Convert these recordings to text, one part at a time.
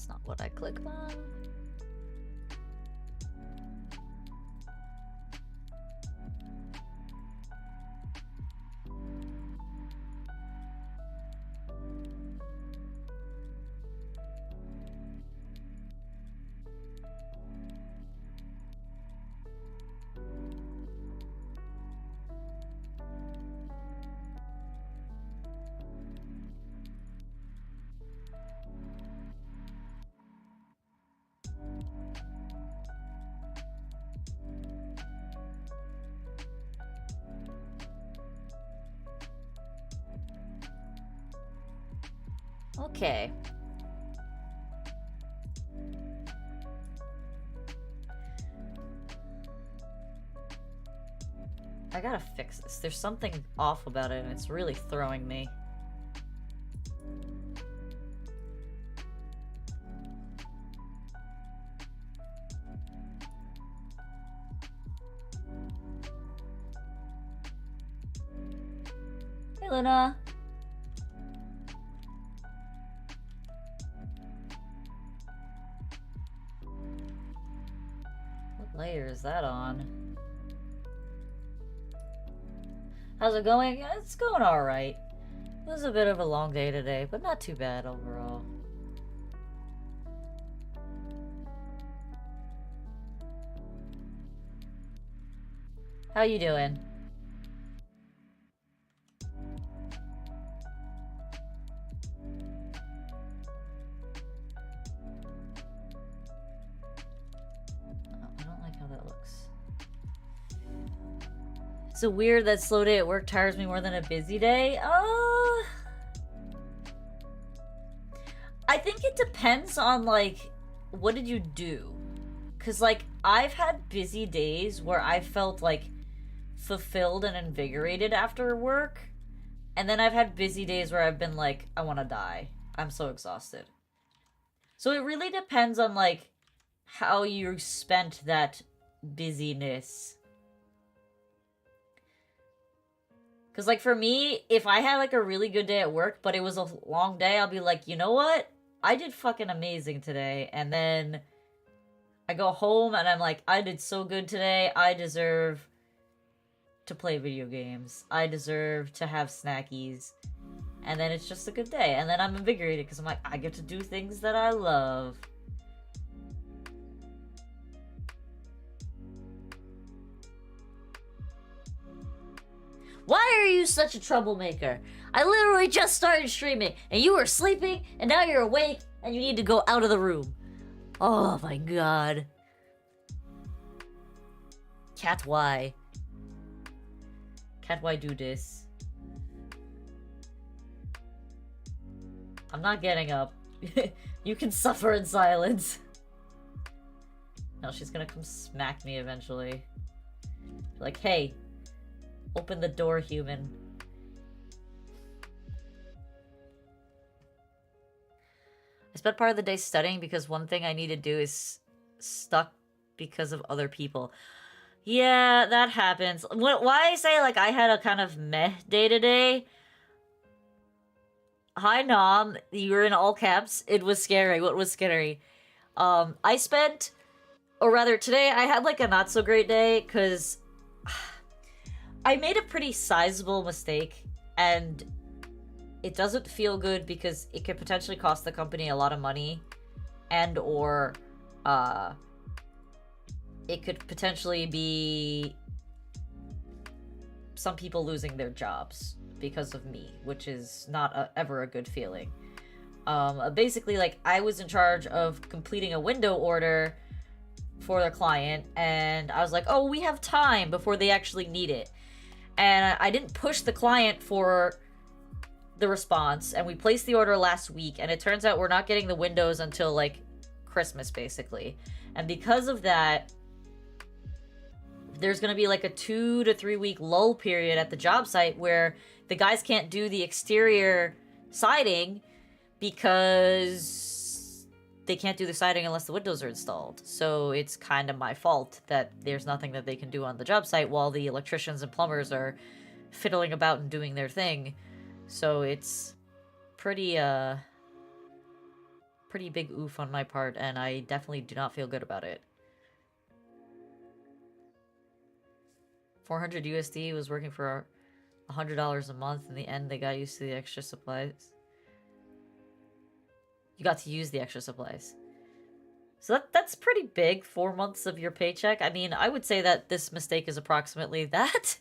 That's not what I clicked on. Okay. I gotta fix this. There's something off about it and it's really throwing me. Hey, Luna. What layer is that on? How's it going? It's going alright. It was a bit of a long day today, but not too bad overall. How you doing? It's a weird that slow day at work tires me more than a busy day. I think it depends on, like, what did you do? Because, like, I've had busy days where I felt, like, fulfilled and invigorated after work. And then I've had busy days where I've been like, I want to die. I'm so exhausted. So it really depends on, like, how you spent that busyness. Because, like, for me, if I had, like, a really good day at work, but it was a long day, I'll be like, you know what? I did fucking amazing today. And then I go home and I'm like, I did so good today. I deserve to play video games. I deserve to have snackies. And then it's just a good day. And then I'm invigorated because I'm like, I get to do things that I love. Why are you such a troublemaker? I literally just started streaming, and you were sleeping, and now you're awake, and you need to go out of the room. Oh my god. Cat, why? Cat, why do this? I'm not getting up. You can suffer in silence. No, she's gonna come smack me eventually. Like, hey. Open the door, human. I spent part of the day studying because one thing I need to do is stuck because of other people. Yeah, that happens. Why I say, like, I had a kind of meh day today? Hi, Nom. You were in all caps. It was scary. What was scary? I spent... Or rather, today I had, like, a not-so-great day, because... I made a pretty sizable mistake, and it doesn't feel good because it could potentially cost the company a lot of money, and or it could potentially be some people losing their jobs because of me, which is not ever a good feeling. Basically, like, I was in charge of completing a window order for the client, and I was like, oh, we have time before they actually need it. And I didn't push the client for the response, and we placed the order last week, and it turns out we're not getting the windows until, like, Christmas, basically. And because of that, there's gonna be, like, a 2 to 3 week lull period at the job site where the guys can't do the exterior siding because they can't do the siding unless the windows are installed. So it's kind of my fault that there's nothing that they can do on the job site while the electricians and plumbers are fiddling about and doing their thing. So it's pretty pretty big oof on my part, and I definitely do not feel good about it. 400 USD was working for $100 a month. In the end, they got used to the extra supplies. You got to use the extra supplies. So that's pretty big, 4 months of your paycheck. I mean, I would say that this mistake is approximately that.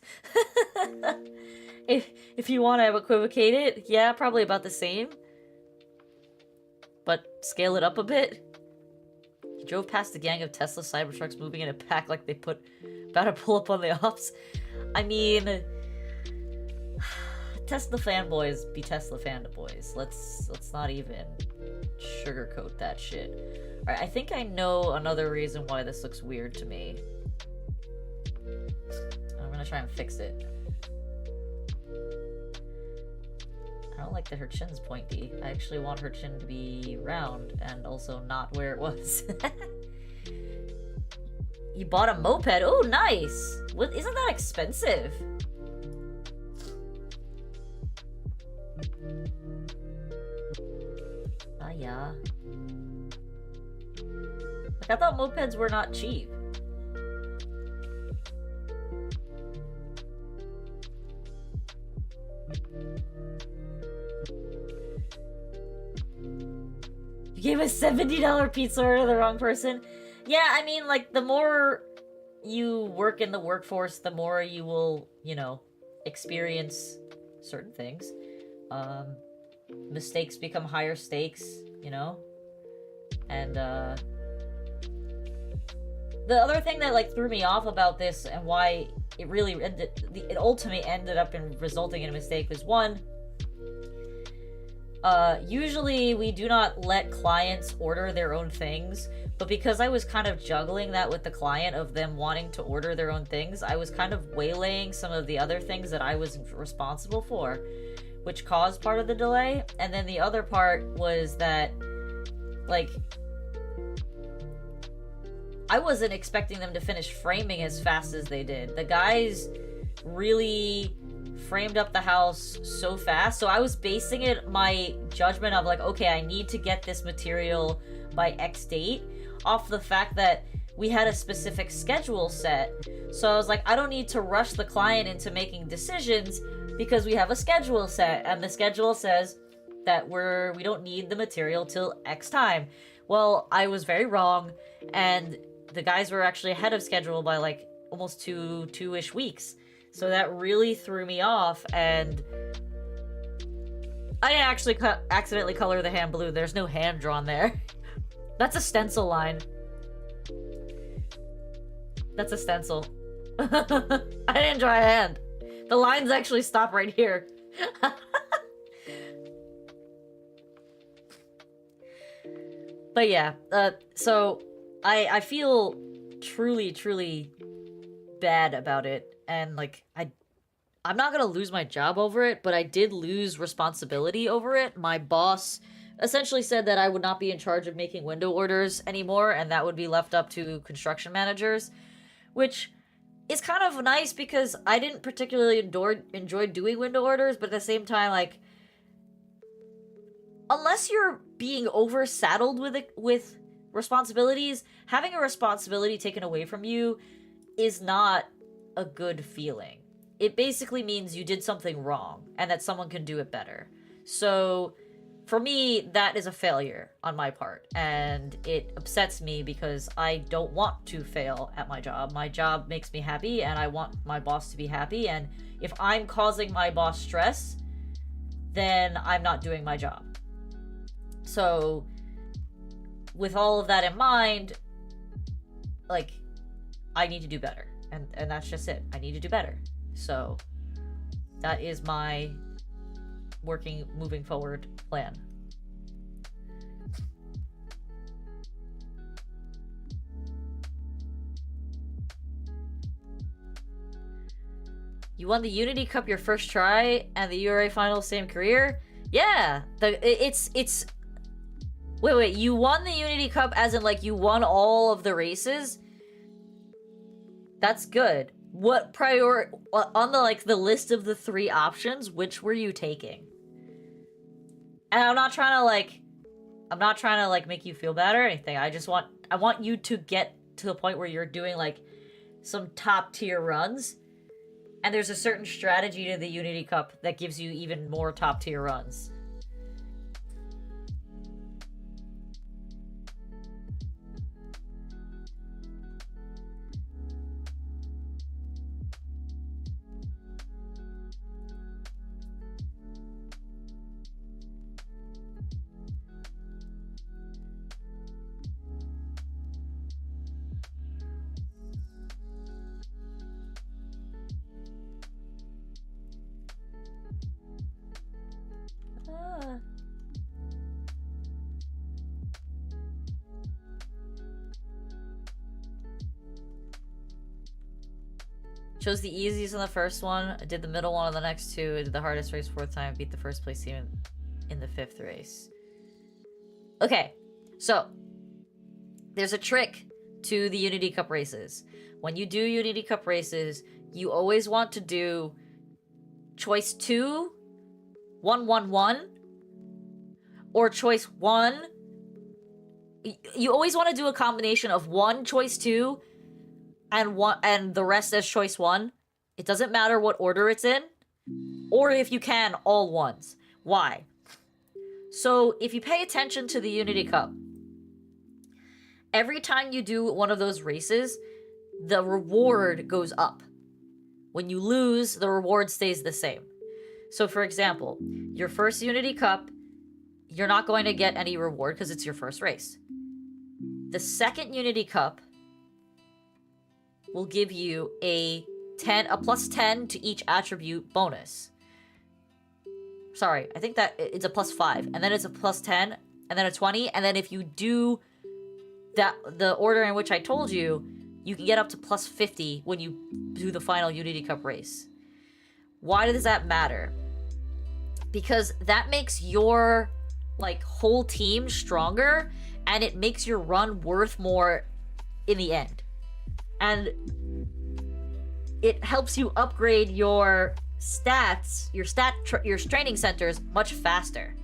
if you want to equivocate it, yeah, probably about the same. But scale it up a bit. You drove past a gang of Tesla Cybertrucks moving in a pack like they about to pull up on the ops. I mean, Tesla fanboys be Tesla fanboys. Let's not even sugarcoat that shit. Alright, I think I know another reason why this looks weird to me. I'm gonna try and fix it. I don't like that her chin's pointy. I actually want her chin to be round and also not where it was. You bought a moped? Oh, nice! What, isn't that expensive? Ah, yeah. Like, I thought mopeds were not cheap. You gave a $70 pizza order to the wrong person? Yeah, I mean, like, the more you work in the workforce, the more you will, you know, experience certain things. Mistakes become higher stakes, you know? And, the other thing that, like, threw me off about this and why it really it ultimately ended up in resulting in a mistake was, one, usually we do not let clients order their own things, but because I was kind of juggling that with the client of them wanting to order their own things, I was kind of waylaying some of the other things that I was responsible for, which caused part of the delay. And then the other part was that, like, I wasn't expecting them to finish framing as fast as they did. The guys really framed up the house so fast, so I was basing it, my judgment of, like, okay, I need to get this material by X date, off the fact that we had a specific schedule set. So I was like, I don't need to rush the client into making decisions because we have a schedule set, and the schedule says that we don't need the material till X time. Well, I was very wrong, and the guys were actually ahead of schedule by, like, almost two-ish weeks. So that really threw me off, and I didn't actually accidentally color the hand blue. There's no hand drawn there. That's a stencil line. That's a stencil. I didn't draw a hand. The lines actually stop right here. But yeah, so I feel truly bad about it. And, like, I'm not gonna lose my job over it, but I did lose responsibility over it. My boss essentially said that I would not be in charge of making window orders anymore, and that would be left up to construction managers, which is kind of nice because I didn't particularly enjoy doing window orders, but at the same time, like, unless you're being oversaddled with responsibilities, having a responsibility taken away from you is not a good feeling. It basically means you did something wrong and that someone can do it better. So for me, that is a failure on my part, and it upsets me because I don't want to fail at my job. My job makes me happy, and I want my boss to be happy, and if I'm causing my boss stress, then I'm not doing my job. So with all of that in mind, like, I need to do better. And that's just it. I need to do better. So that is my moving forward plan. You won the Unity Cup your first try and the URA final same career? Yeah. It's Wait, you won the Unity Cup as in, like, you won all of the races? That's good. What on the, like, the list of the 3 options, which were you taking? And I'm not trying to, like, I'm not trying to like make you feel bad or anything. I want you to get to the point where you're doing like some top tier runs, and there's a certain strategy to the Unity Cup that gives you even more top tier runs. Chose the easiest on the first one, I did the middle one on the next two, I did the hardest race 4th time, beat the first place team in the 5th race. Okay, so there's a trick to the Unity Cup races. When you do Unity Cup races, you always want to do choice 2, 1, 1, 1, or choice 1. You always want to do a combination of 1, choice 2, and the rest as choice 1. It doesn't matter what order it's in, or if you can, all ones. Why? So if you pay attention to the Unity Cup, every time you do one of those races, the reward goes up. When you lose, the reward stays the same. So for example, your first Unity Cup, you're not going to get any reward because it's your first race. The second Unity Cup will give you a plus 10 to each attribute bonus. Sorry, I think that it's a plus 5, and then it's a plus 10, and then a 20, and then if you do the order in which I told you, you can get up to plus 50 when you do the final Unity Cup race. Why does that matter? Because that makes your like whole team stronger, and it makes your run worth more in the end. And it helps you upgrade your stats, your training centers much faster.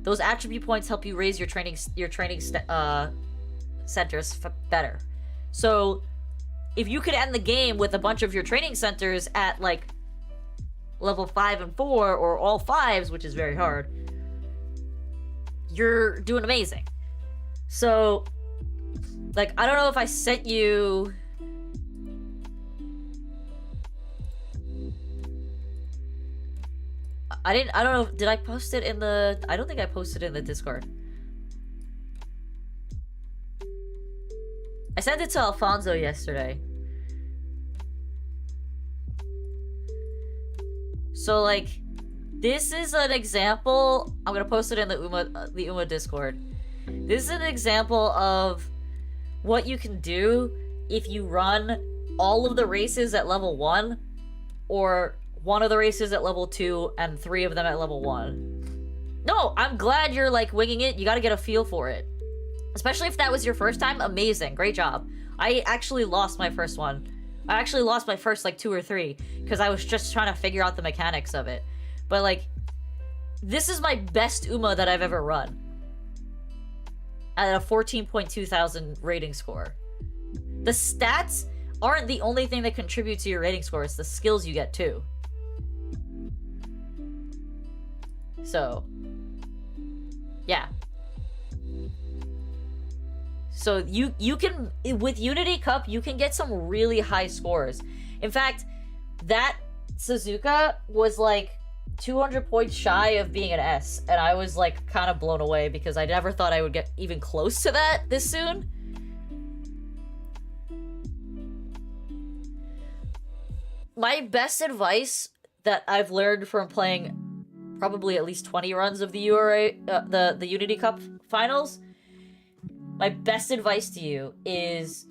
Those attribute points help you raise your training centers better. So if you could end the game with a bunch of your training centers at like level 5 and 4, or all 5s, which is very hard, you're doing amazing. So like, I don't know if I sent you... I don't know, did I post it in the... I don't think I posted it in the Discord. I sent it to Alfonso yesterday. So, like, this is an example... I'm gonna post it in the Uma Discord. This is an example of what you can do if you run all of the races at level 1, or one of the races at level 2 and 3 of them at level 1. No, I'm glad you're like winging it. You gotta get a feel for it. Especially if that was your first time, amazing, great job. I actually lost my first one. I actually lost my first like 2 or 3 because I was just trying to figure out the mechanics of it. But like, this is my best Uma that I've ever run. At a 14.2 thousand rating score. The stats aren't the only thing that contribute to your rating score, it's the skills you get too. So, yeah. So you can, with Unity Cup, you can get some really high scores. In fact, that Suzuka was like 200 points shy of being an S, and I was like kind of blown away because I never thought I would get even close to that this soon. My best advice that I've learned from playing probably at least 20 runs of the the Unity Cup finals, my best advice to you is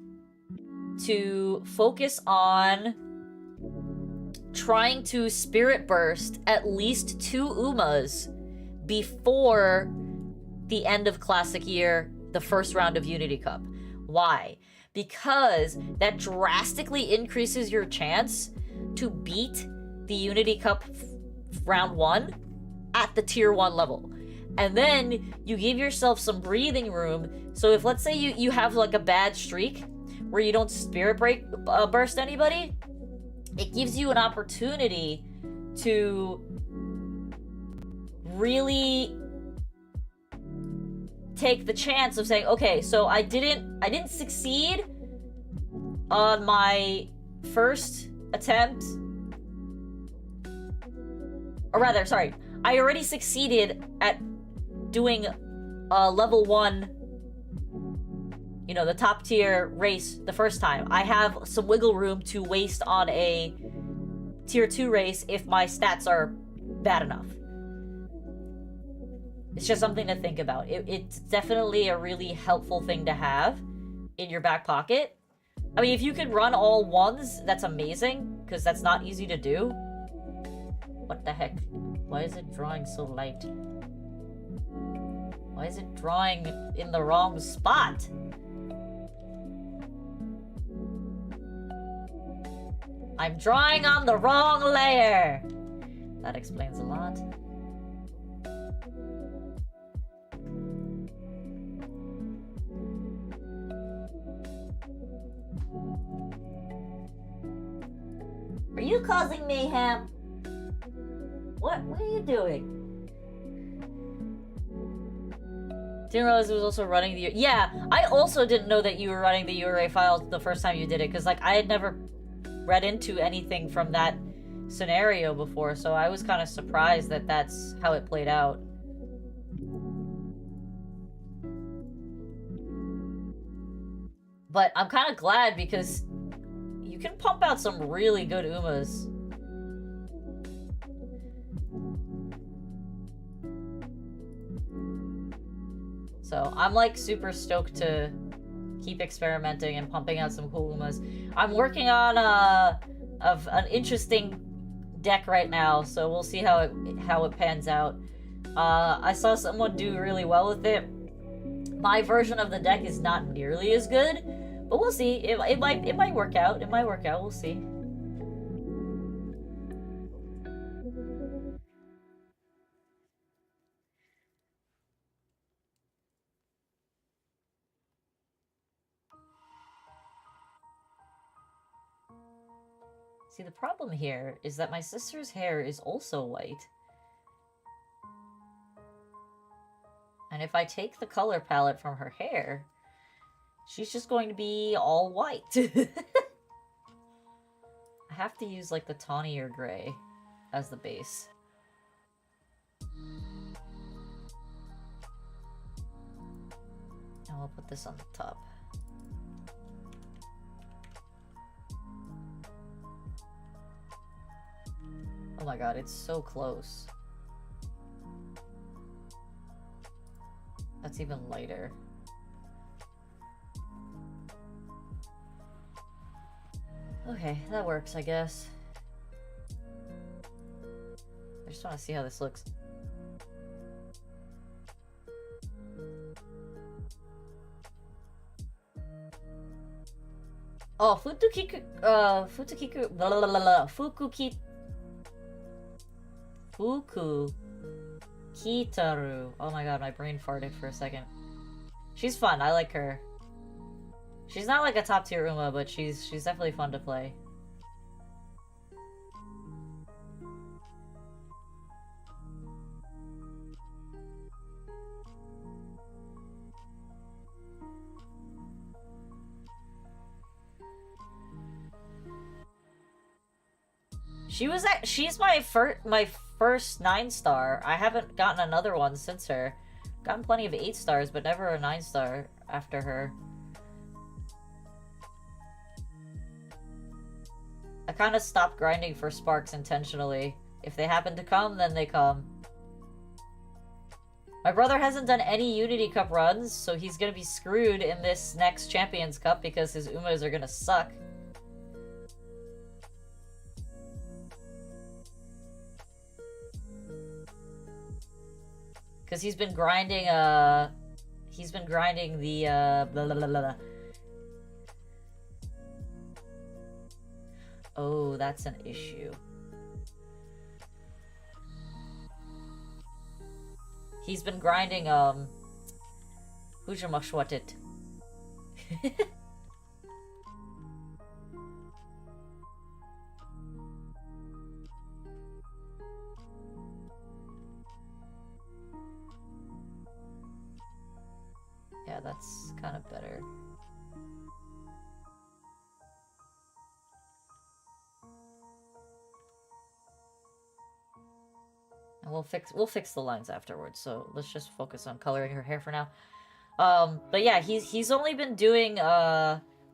to focus on trying to Spirit Burst at least 2 Umas before the end of Classic Year, the first round of Unity Cup. Why? Because that drastically increases your chance to beat the Unity Cup round 1 at the tier 1 level. And then you give yourself some breathing room. So if, let's say, you have like a bad streak where you don't spirit burst anybody, it gives you an opportunity to really take the chance of saying, okay, so I didn't succeed on my first attempt, or rather, sorry, I already succeeded at doing level 1, you know, the top tier race the first time. I have some wiggle room to waste on a tier 2 race if my stats are bad enough. It's just something to think about. It's definitely a really helpful thing to have in your back pocket. I mean, if you could run all 1s, that's amazing, because that's not easy to do. What the heck? Why is it drawing so light? Why is it drawing in the wrong spot? I'm drawing on the wrong layer! That explains a lot. Are you causing mayhem? What are you doing? Didn't realize it was also running the... Yeah, I also didn't know that you were running the URA files the first time you did it, because, like, I had never read into anything from that scenario before, so I was kind of surprised that that's how it played out. But I'm kind of glad, because you can pump out some really good Umas. So I'm like super stoked to keep experimenting and pumping out some cool Umas. I'm working on an interesting deck right now, so we'll see how it pans out. I saw someone do really well with it. My version of the deck is not nearly as good, but we'll see. It might work out. It might work out. We'll see. See, the problem here is that my sister's hair is also white. And if I take the color palette from her hair, she's just going to be all white. I have to use, like, the tawnier gray as the base. And we'll put this on the top. Oh my god, it's so close. That's even lighter. Okay, that works, I guess. I just want to see how this looks. Oh, Fuku Kitaru. Oh my god, my brain farted for a second. She's fun, I like her. She's not like a top tier Uma, but she's definitely fun to play. She's my first 9-star. I haven't gotten another one since her. Gotten plenty of 8 stars, but never a 9-star after her. I kind of stopped grinding for sparks intentionally. If they happen to come, then they come. My brother hasn't done any Unity Cup runs, so he's gonna be screwed in this next Champions Cup because his Umas are gonna suck. Because he's been grinding the, blah, blah, blah, blah. Oh, that's an issue. He's been grinding, Hujamashwatit. Yeah, that's kind of better. And we'll fix the lines afterwards, so let's just focus on coloring her hair for now. But yeah, he's only been doing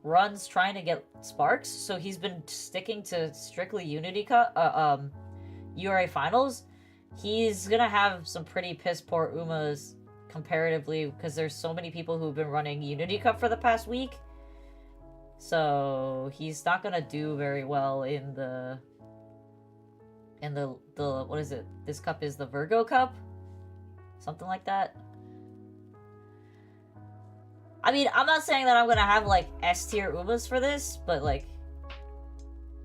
runs trying to get sparks, so he's been sticking to strictly Unity URA finals. He's gonna have some pretty piss poor Umas comparatively, because there's so many people who've been running Unity Cup for the past week. So he's not gonna do very well in the what is it? This cup is the Virgo Cup? Something like that. I mean, I'm not saying that I'm gonna have like S tier Umas for this, but like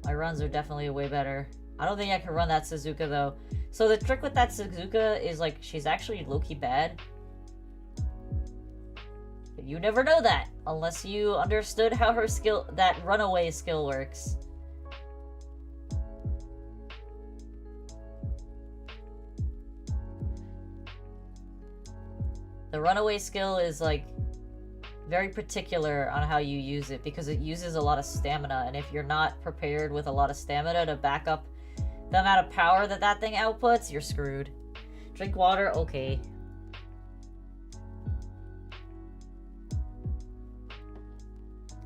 my runs are definitely way better. I don't think I can run that Suzuka though. So the trick with that Suzuka is like she's actually low-key bad. But you never know that unless you understood how her skill, that runaway skill, works. The runaway skill is like very particular on how you use it because it uses a lot of stamina, and if you're not prepared with a lot of stamina to back up the amount of power that that thing outputs, you're screwed. Drink water, okay.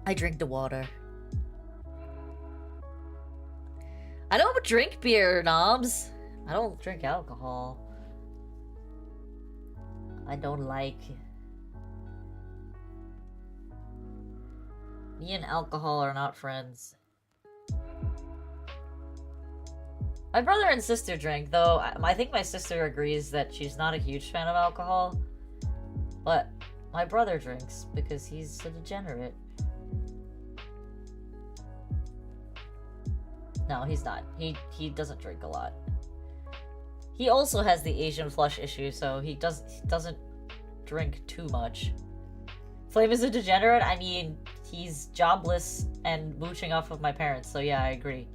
I drink the water. I don't drink beer, knobs. I don't drink alcohol. I don't like. Me and alcohol are not friends. My brother and sister drink, though I think my sister agrees that she's not a huge fan of alcohol. But my brother drinks because he's a degenerate. No, he's not. He doesn't drink a lot. He also has the Asian flush issue, so he doesn't drink too much. Flame is a degenerate? I mean, he's jobless and mooching off of my parents, so yeah, I agree.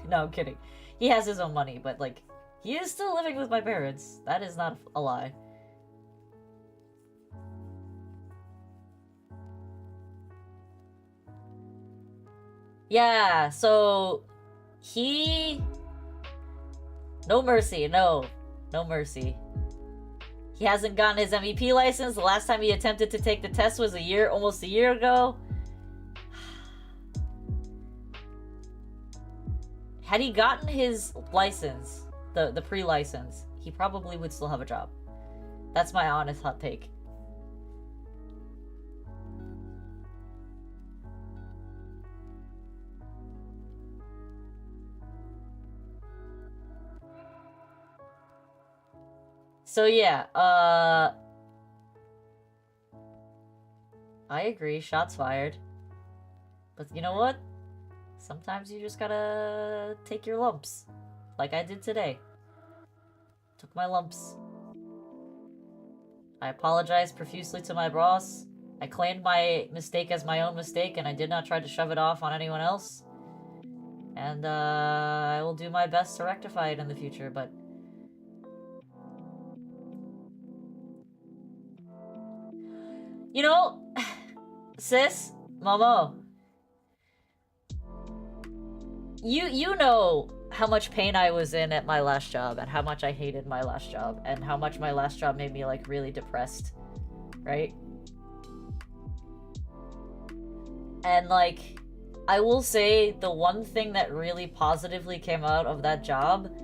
No, I'm kidding. He has his own money, but like, he is still living with my parents. That is not a lie. Yeah, so he... No mercy, no. No mercy. He hasn't gotten his MEP license. The last time he attempted to take the test was almost a year ago. Had he gotten his license, the pre-license, he probably would still have a job. That's my honest hot take. So yeah, I agree, shots fired. But you know what? Sometimes you just gotta take your lumps. Like I did today. Took my lumps. I apologized profusely to my boss. I claimed my mistake as my own mistake, and I did not try to shove it off on anyone else. And I will do my best to rectify it in the future, but... You know, sis, Momo, you know how much pain I was in at my last job and how much I hated my last job and how much my last job made me like really depressed, right? And like, I will say the one thing that really positively came out of that job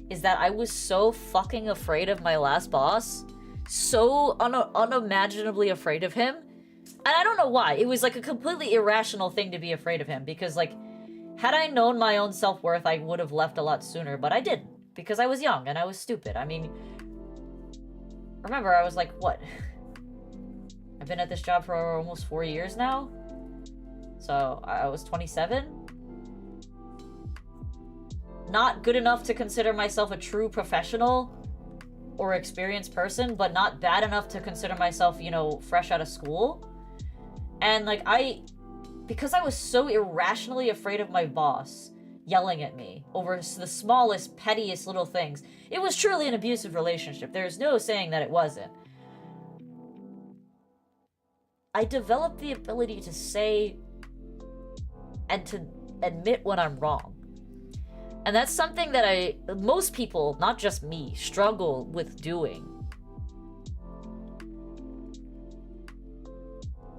is that I was so fucking afraid of my last boss. So unimaginably afraid of him. And I don't know why. It was like a completely irrational thing to be afraid of him. Because like, had I known my own self-worth, I would have left a lot sooner. But I didn't. Because I was young and I was stupid. I mean, remember, I was like, what? I've been at this job for almost 4 years now. So I was 27. Not good enough to consider myself a true professional. or experienced person, but not bad enough to consider myself, you know, fresh out of school. And like because I was so irrationally afraid of my boss yelling at me over the smallest, pettiest little things. It was truly an abusive relationship. There's no saying that it wasn't. I developed the ability to say and to admit when I'm wrong. And that's something that most people, not just me, struggle with doing.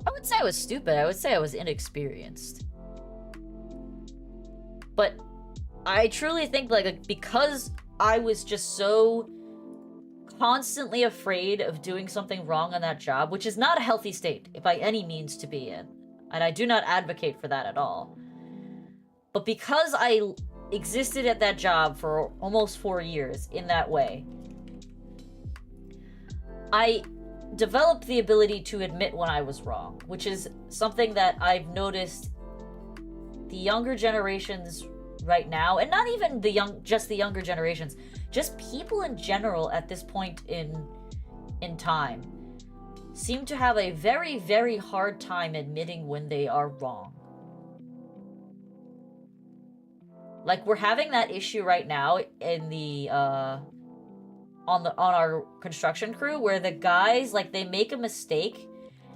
I would say I was stupid. I would say I was inexperienced. But I truly think, like, because I was just so constantly afraid of doing something wrong on that job, which is not a healthy state by any means to be in, and I do not advocate for that at all. But because I existed at that job for almost 4 years in that way, I developed the ability to admit when I was wrong, which is something that I've noticed the younger generations right now, and not even just the younger generations, just people in general at this point in time, seem to have a very, very hard time admitting when they are wrong. Like, we're having that issue right now in the on our construction crew, where the guys, like, they make a mistake,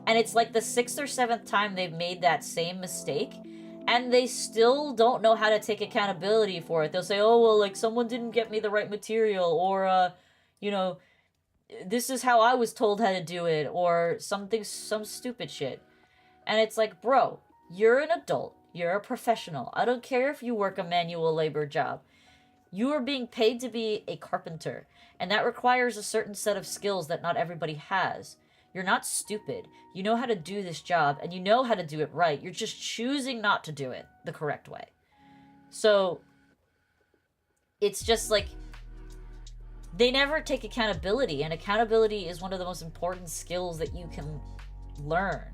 and it's like the 6th or 7th time they've made that same mistake, and they still don't know how to take accountability for it. They'll say, oh, well, like, someone didn't get me the right material, or you know, this is how I was told how to do it, or some stupid shit. And it's like, bro, you're an adult, you're a professional. I don't care if you work a manual labor job. You are being paid to be a carpenter, and that requires a certain set of skills that not everybody has. You're not stupid. You know how to do this job, and you know how to do it right. You're just choosing not to do it the correct way. So, it's just like, they never take accountability, and accountability is one of the most important skills that you can learn.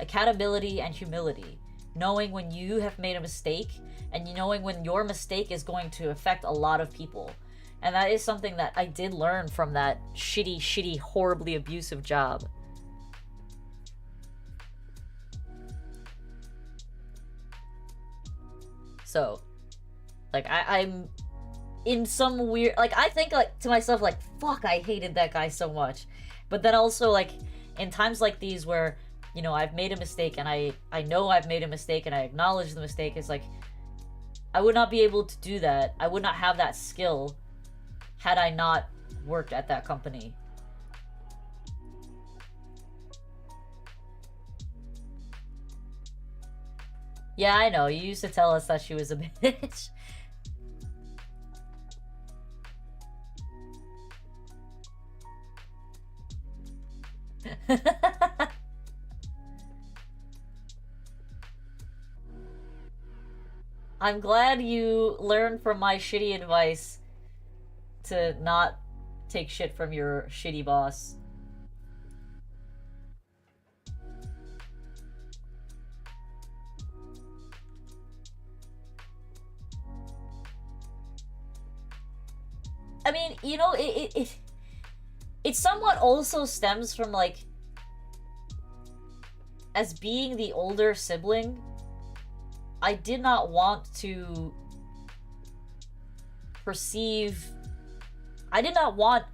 Accountability and humility. Knowing when you have made a mistake, and knowing when your mistake is going to affect a lot of people. And that is something that I did learn from that shitty, horribly abusive job. So, like, I'm in some weird, like, I think, like, to myself, like, fuck, I hated that guy so much. But then also, like, in times like these where, you know, I've made a mistake, and I know I've made a mistake, and I acknowledge the mistake, it's like, I would not be able to do that. I would not have that skill had I not worked at that company. Yeah, I know. You used to tell us that she was a bitch. I'm glad you learned from my shitty advice to not take shit from your shitty boss. I mean, you know, it somewhat also stems from, like, as being the older sibling, I did not want to I did not want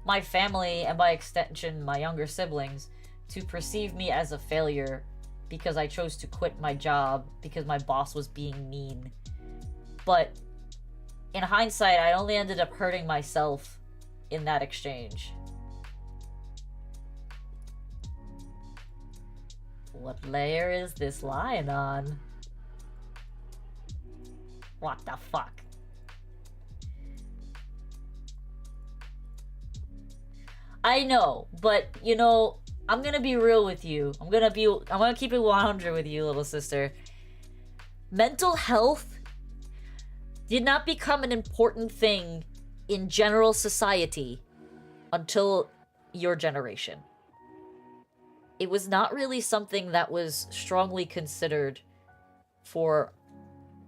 my family, and by extension my younger siblings, to perceive me as a failure because I chose to quit my job because my boss was being mean. But in hindsight, I only ended up hurting myself in that exchange. What layer is this lying on? What the fuck? I know, but, you know, I'm gonna be real with you. I'm gonna keep it 100 with you, little sister. Mental health did not become an important thing in general society until your generation. It was not really something that was strongly considered for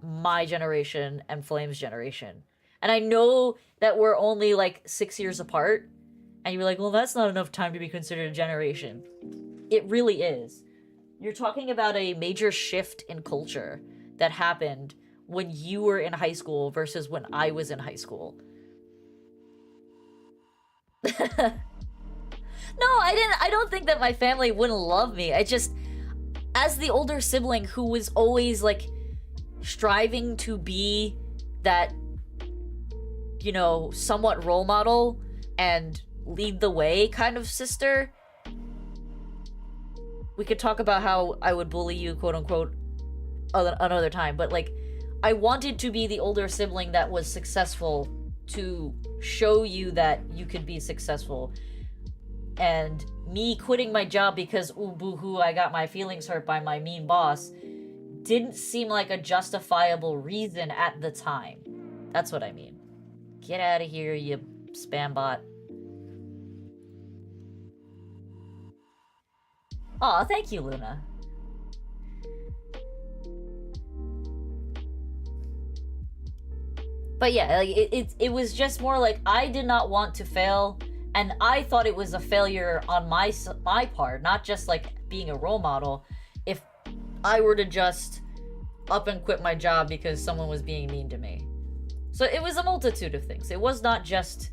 my generation and Flame's generation. And I know that we're only like 6 years apart, And you're like, well, that's not enough time to be considered a generation. It really is. You're talking about a major shift in culture that happened when you were in high school versus when I was in high school. No, I don't think that my family wouldn't love me. I just, as the older sibling who was always like striving to be that, you know, somewhat role model and lead the way kind of sister. We could talk about how I would bully you, quote unquote, another time, but like, I wanted to be the older sibling that was successful to show you that you could be successful. And me quitting my job because, ooh, boo-hoo, I got my feelings hurt by my mean boss, didn't seem like a justifiable reason at the time. That's what I mean. Get out of here, you spam bot. Aw, thank you, Luna. But yeah, like, it was just more like I did not want to fail, and I thought it was a failure on my part, not just like being a role model. If I were to just up and quit my job because someone was being mean to me. So it was a multitude of things. It was not just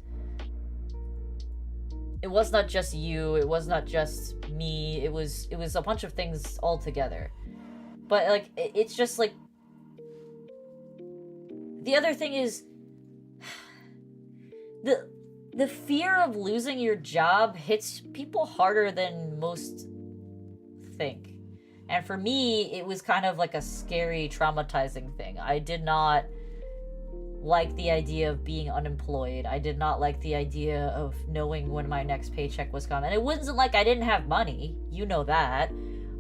you, it was not just me, it was a bunch of things all together. But like, it's just like, the other thing is, the fear of losing your job hits people harder than most think. And for me, it was kind of like a scary, traumatizing thing. I did not like the idea of being unemployed. I did not like the idea of knowing when my next paycheck was coming. It wasn't like I didn't have money. You know that.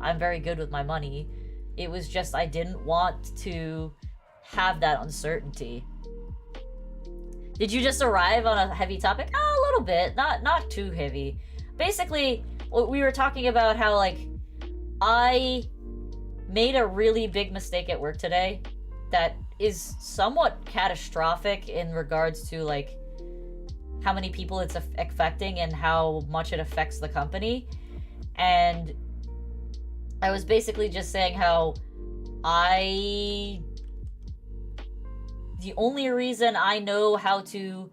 I'm very good with my money. It was just I didn't want to have that uncertainty. Did you just arrive on a heavy topic? Oh, a little bit. Not too heavy. Basically, we were talking about how, like, I made a really big mistake at work today that is somewhat catastrophic in regards to, like, how many people it's affecting and how much it affects the company. And I was basically just saying how the only reason I know how to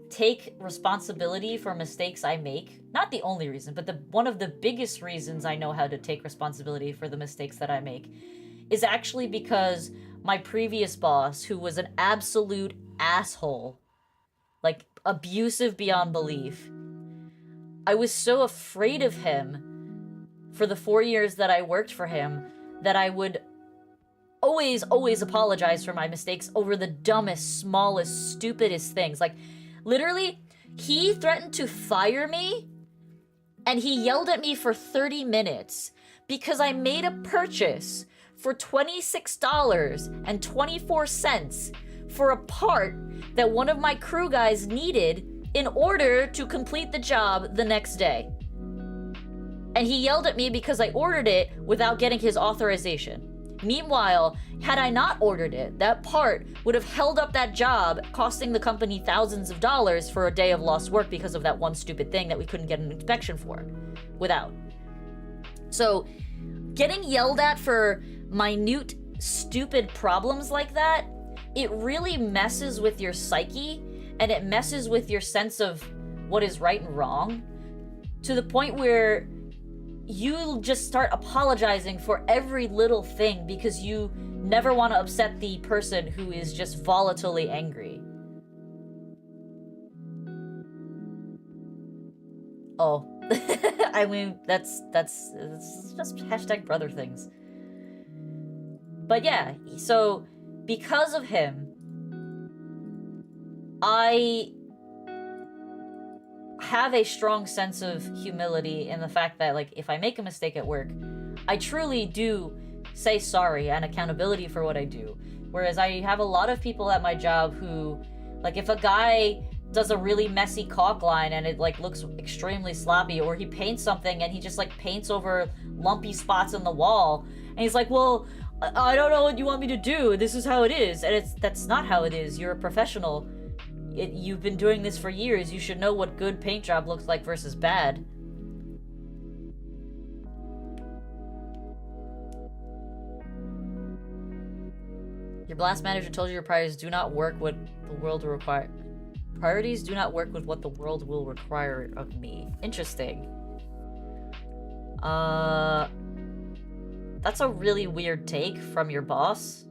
take responsibility for mistakes I make, not the only reason, but one of the biggest reasons I know how to take responsibility for the mistakes that I make, is actually because my previous boss, who was an absolute asshole, like abusive beyond belief, I was so afraid of him for the 4 years that I worked for him that I would always apologize for my mistakes over the dumbest, smallest, stupidest things. Like, literally, he threatened to fire me, and he yelled at me for 30 minutes because I made a purchase for $26.24 for a part that one of my crew guys needed in order to complete the job the next day. And he yelled at me because I ordered it without getting his authorization. Meanwhile, had I not ordered it, that part would have held up that job, costing the company thousands of dollars for a day of lost work because of that one stupid thing that we couldn't get an inspection for without. So, getting yelled at for minute, stupid problems like that, it really messes with your psyche, and it messes with your sense of what is right and wrong, to the point where you just start apologizing for every little thing because you never want to upset the person who is just volatilely angry. Oh. I mean, that's just hashtag brother things. But yeah, so because of him, I have a strong sense of humility in the fact that, like, if I make a mistake at work, I truly do say sorry and accountability for what I do. Whereas I have a lot of people at my job who, like, if a guy does a really messy caulk line and it, like, looks extremely sloppy, or he paints something and he just, like, paints over lumpy spots in the wall, and he's like, well, I don't know what you want me to do, this is how it is. And that's not how it is. You're a professional. you've been doing this for years. You should know what good paint job looks like versus bad. Your blast manager told you your priorities do not work what the world will require. Priorities do not work with what the world will require of me. Interesting. That's a really weird take from your boss.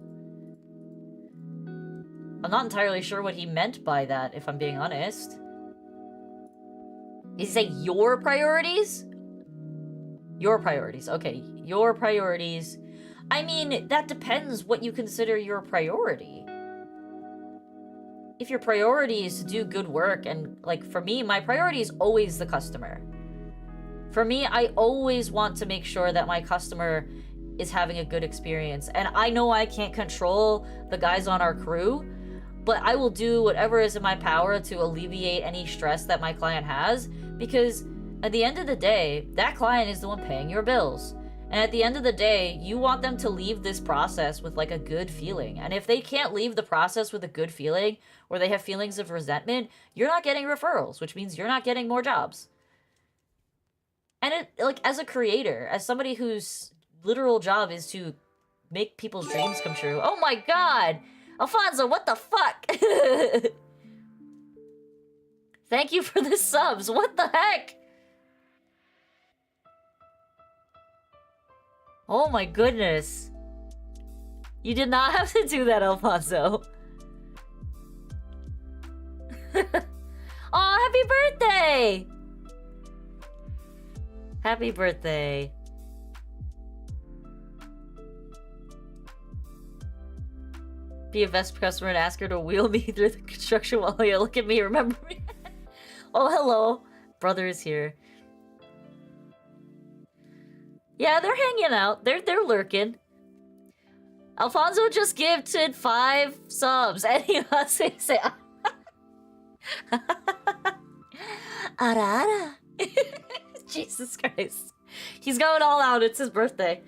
I'm not entirely sure what he meant by that, if I'm being honest. Did he say your priorities? Your priorities. Okay, your priorities. I mean, that depends what you consider your priority. If your priority is to do good work, and, like, for me, my priority is always the customer. For me, I always want to make sure that my customer is having a good experience. And I know I can't control the guys on our crew, but I will do whatever is in my power to alleviate any stress that my client has, because at the end of the day, that client is the one paying your bills. And at the end of the day, you want them to leave this process with, like, a good feeling. And if they can't leave the process with a good feeling, or they have feelings of resentment, you're not getting referrals, which means you're not getting more jobs. And it, like, as a creator, as somebody whose literal job is to make people's dreams come true. Oh my god! Alfonso, what the fuck? Thank you for the subs. What the heck? Oh my goodness. You did not have to do that, Alfonso. Oh, happy birthday! Happy birthday. Be a best customer and ask her to wheel me through the construction while you look at me, remember me? Oh, hello. Brother is here. Yeah, they're hanging out. They're lurking. Alfonso just gifted 5 subs. And he must say Ara ara. Jesus Christ. He's going all out. It's his birthday.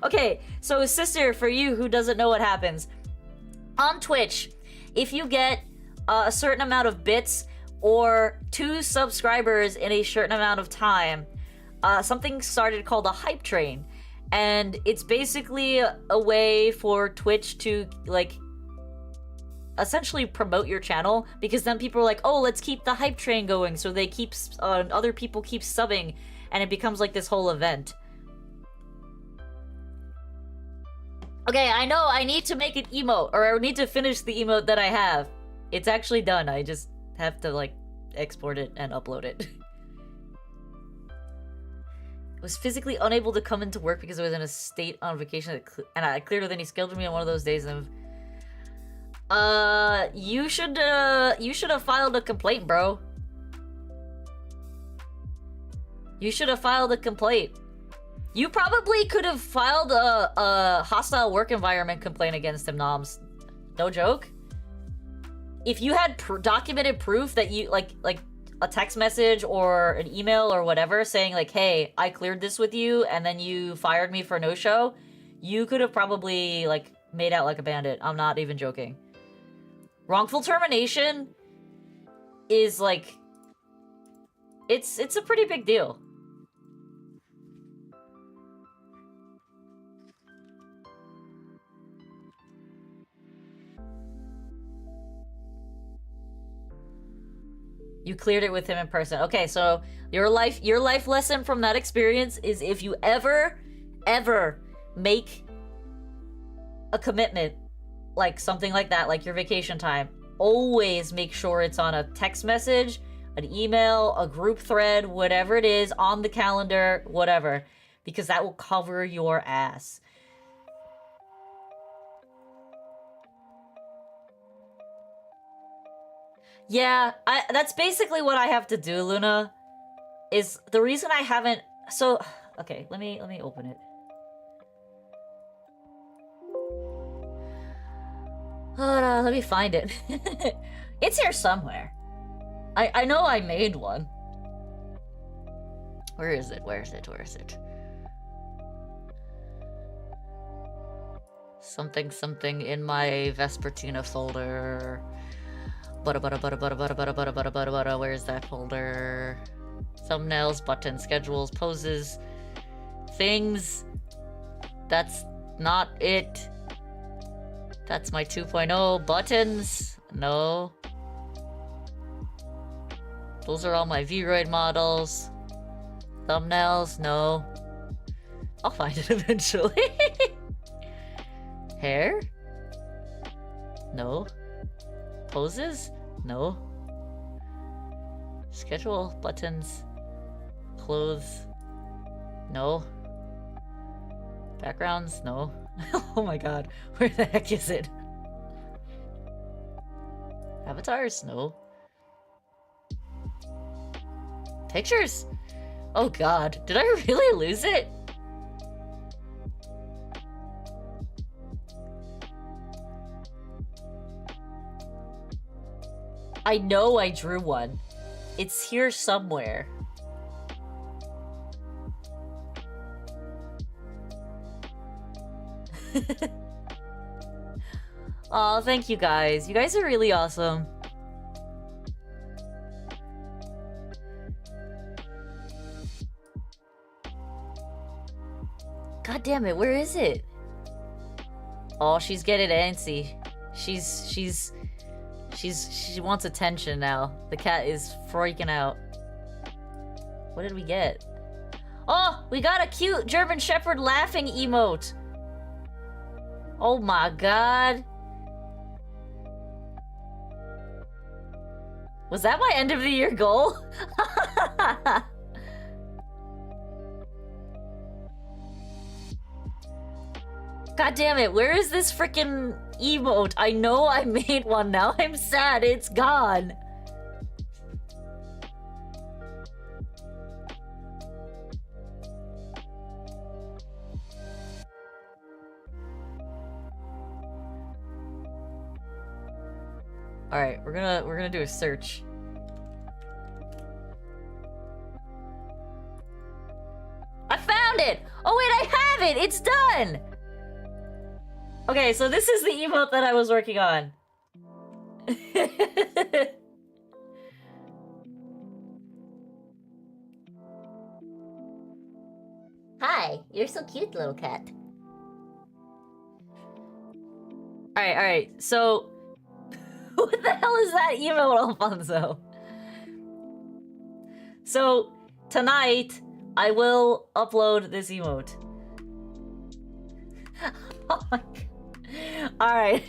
Okay, so sister, for you who doesn't know what happens, on Twitch, if you get a certain amount of bits or 2 subscribers in a certain amount of time, something started called a hype train. And it's basically a way for Twitch to, like, essentially promote your channel, because then people are like, oh, let's keep the hype train going, so they keep other people keep subbing, and it becomes like this whole event. Okay, I know I need to make an emote, or I need to finish the emote that I have. It's actually done. I just have to, like, export it and upload it. Was physically unable to come into work because I was in a state on vacation, and I cleared with any scheduled me on one of those days. And you should have filed a complaint, bro. You should have filed a complaint. You probably could have filed a hostile work environment complaint against him, Noms. No joke. If you had documented proof that you, like a text message or an email or whatever saying, like, hey, I cleared this with you and then you fired me for no-show, you could have probably, like, made out like a bandit. I'm not even joking. Wrongful termination is, like, it's a pretty big deal. You cleared it with him in person. Okay, so your life lesson from that experience is, if you ever make a commitment, like something like that, like your vacation time, always make sure it's on a text message, an email, a group thread, whatever it is, on the calendar, whatever, because that will cover your ass. Yeah, that's basically what I have to do, Luna. Is the reason I haven't... So, okay, let me open it. Hold on, let me find it. It's here somewhere. I know I made one. Where is it? Where is it? Where is it? Something something in my Vespertina folder. Butta. Where's that folder? Thumbnails, buttons, schedules, poses, things. That's not it. That's my 2.0. Buttons. No. Those are all my Vroid models. Thumbnails. No. I'll find it eventually. Hair? No. Poses? No. Schedule, buttons, clothes? No. Backgrounds? No. Oh my god, where the heck is it? Avatars? No. Pictures? Oh god, did I really lose it? I know I drew one. It's here somewhere. Aw, thank you guys. You guys are really awesome. God damn it, where is it? Oh, she's getting antsy. She wants attention now. The cat is freaking out. What did we get? Oh, we got a cute German Shepherd laughing emote. Oh my god. Was that my end of the year goal? God damn it, where is this freaking emote? I know I made one now. I'm sad, it's gone. Alright, we're gonna do a search. I found it! Oh wait, I have it! It's done! Okay, so this is the emote that I was working on. Hi, you're so cute, little cat. Alright, so... what the hell is that emote, Alfonso? So, tonight, I will upload this emote. Oh my god. Alright,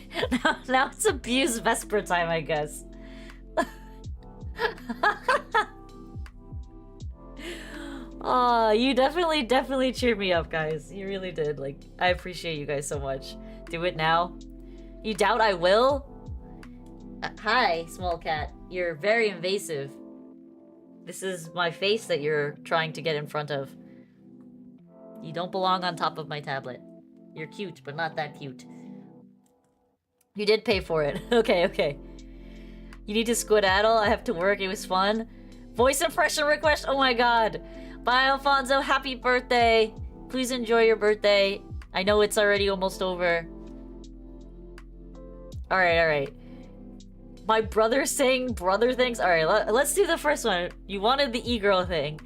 now it's abuse Vesper time, I guess. Aw, you definitely cheered me up, guys. You really did. Like, I appreciate you guys so much. Do it now. You doubt I will? Hi, small cat. You're very invasive. This is my face that you're trying to get in front of. You don't belong on top of my tablet. You're cute, but not that cute. You did pay for it. Okay. You need to skedaddle. I have to work. It was fun. Voice impression request. Oh my god. Bye, Alfonso. Happy birthday. Please enjoy your birthday. I know it's already almost over. Alright. My brother saying brother things? Alright, let's do the first one. You wanted the e-girl thing.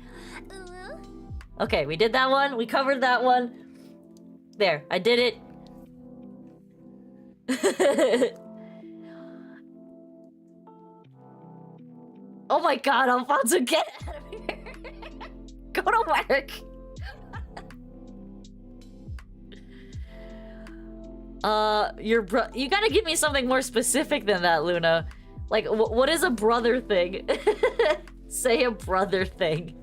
Okay, we did that one. We covered that one. There, I did it. Oh my god, Alfonso, get out of here. Go to work. You gotta give me something more specific than that, Luna. Like, what is a brother thing? Say a brother thing.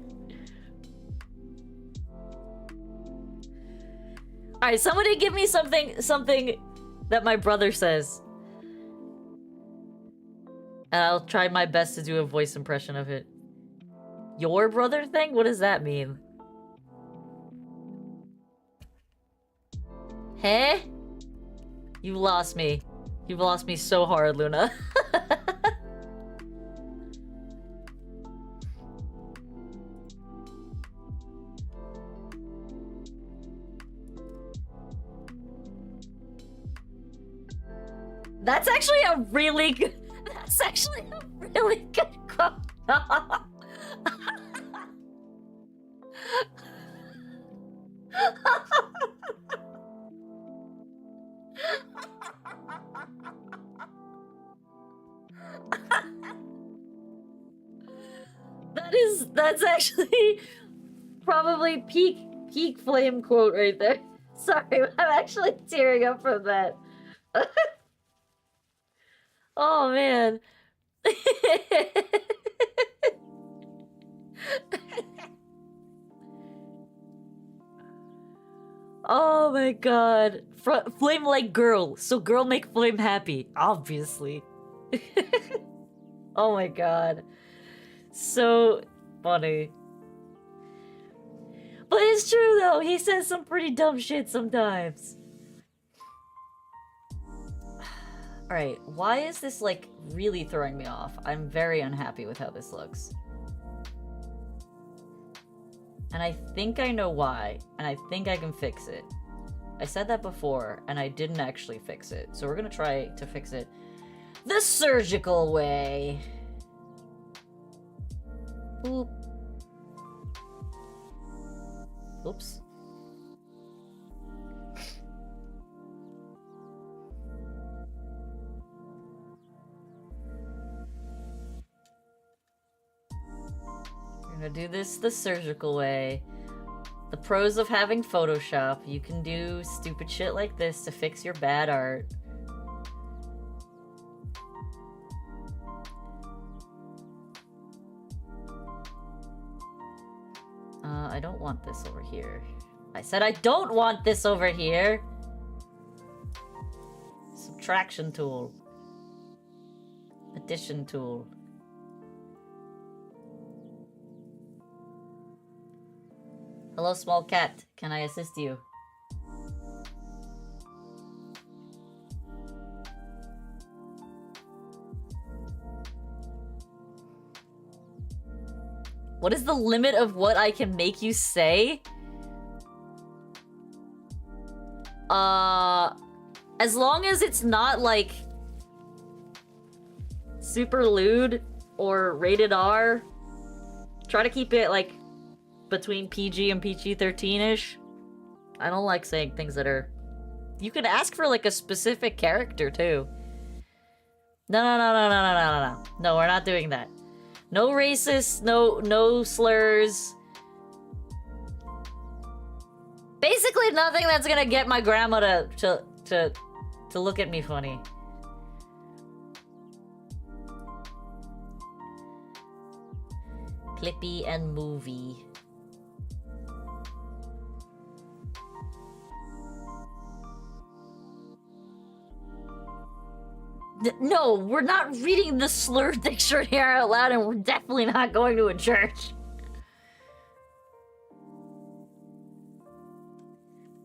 Alright, somebody give me something that my brother says. And I'll try my best to do a voice impression of it. Your brother thing? What does that mean? Hey? You lost me. You've lost me so hard, Luna. That's actually a really good... That's actually a really good quote. That's actually probably peak flame quote right there. Sorry, I'm actually tearing up from that. Oh man. Oh my god. Flame like girl, so girl make flame happy, obviously. Oh my god. So funny. But it's true though, he says some pretty dumb shit sometimes. Alright, why is this like really throwing me off? I'm very unhappy with how this looks. And I think I know why, and I think I can fix it. I said that before, and I didn't actually fix it. So we're gonna try to fix it the surgical way. Boop. Oops. We're gonna do this the surgical way. The pros of having Photoshop. You can do stupid shit like this to fix your bad art. I don't want this over here. I said I don't want this over here! Subtraction tool. Addition tool. Hello, small cat. Can I assist you? What is the limit of what I can make you say? As long as it's not, like, super lewd or rated R. Try to keep it, like, between PG and PG-13-ish. I don't like saying things that are... You can ask for, like, a specific character, too. No. No, we're not doing that. No racist, no slurs. Basically nothing that's gonna get my grandma to look at me funny. Clippy and movie. No, we're not reading the slur dictionary out loud, and we're definitely not going to a church.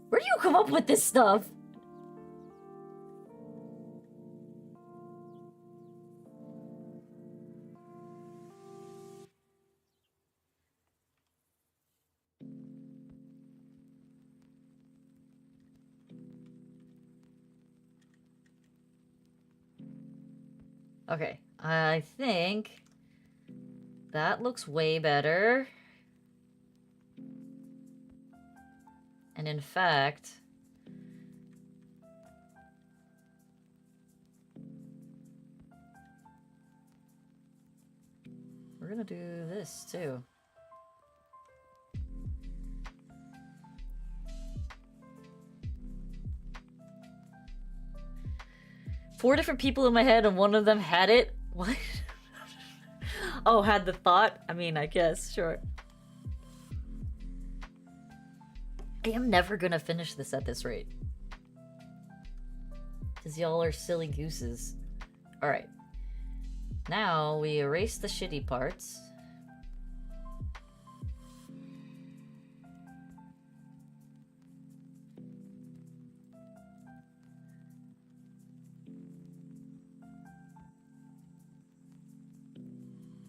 Where do you come up with this stuff? Okay, I think that looks way better. And in fact, we're gonna do this too. Four different people in my head and one of them had it? What? Oh, had the thought? I mean, I guess, sure. I am never gonna finish this at this rate. Because y'all are silly gooses. Alright. Now we erase the shitty parts.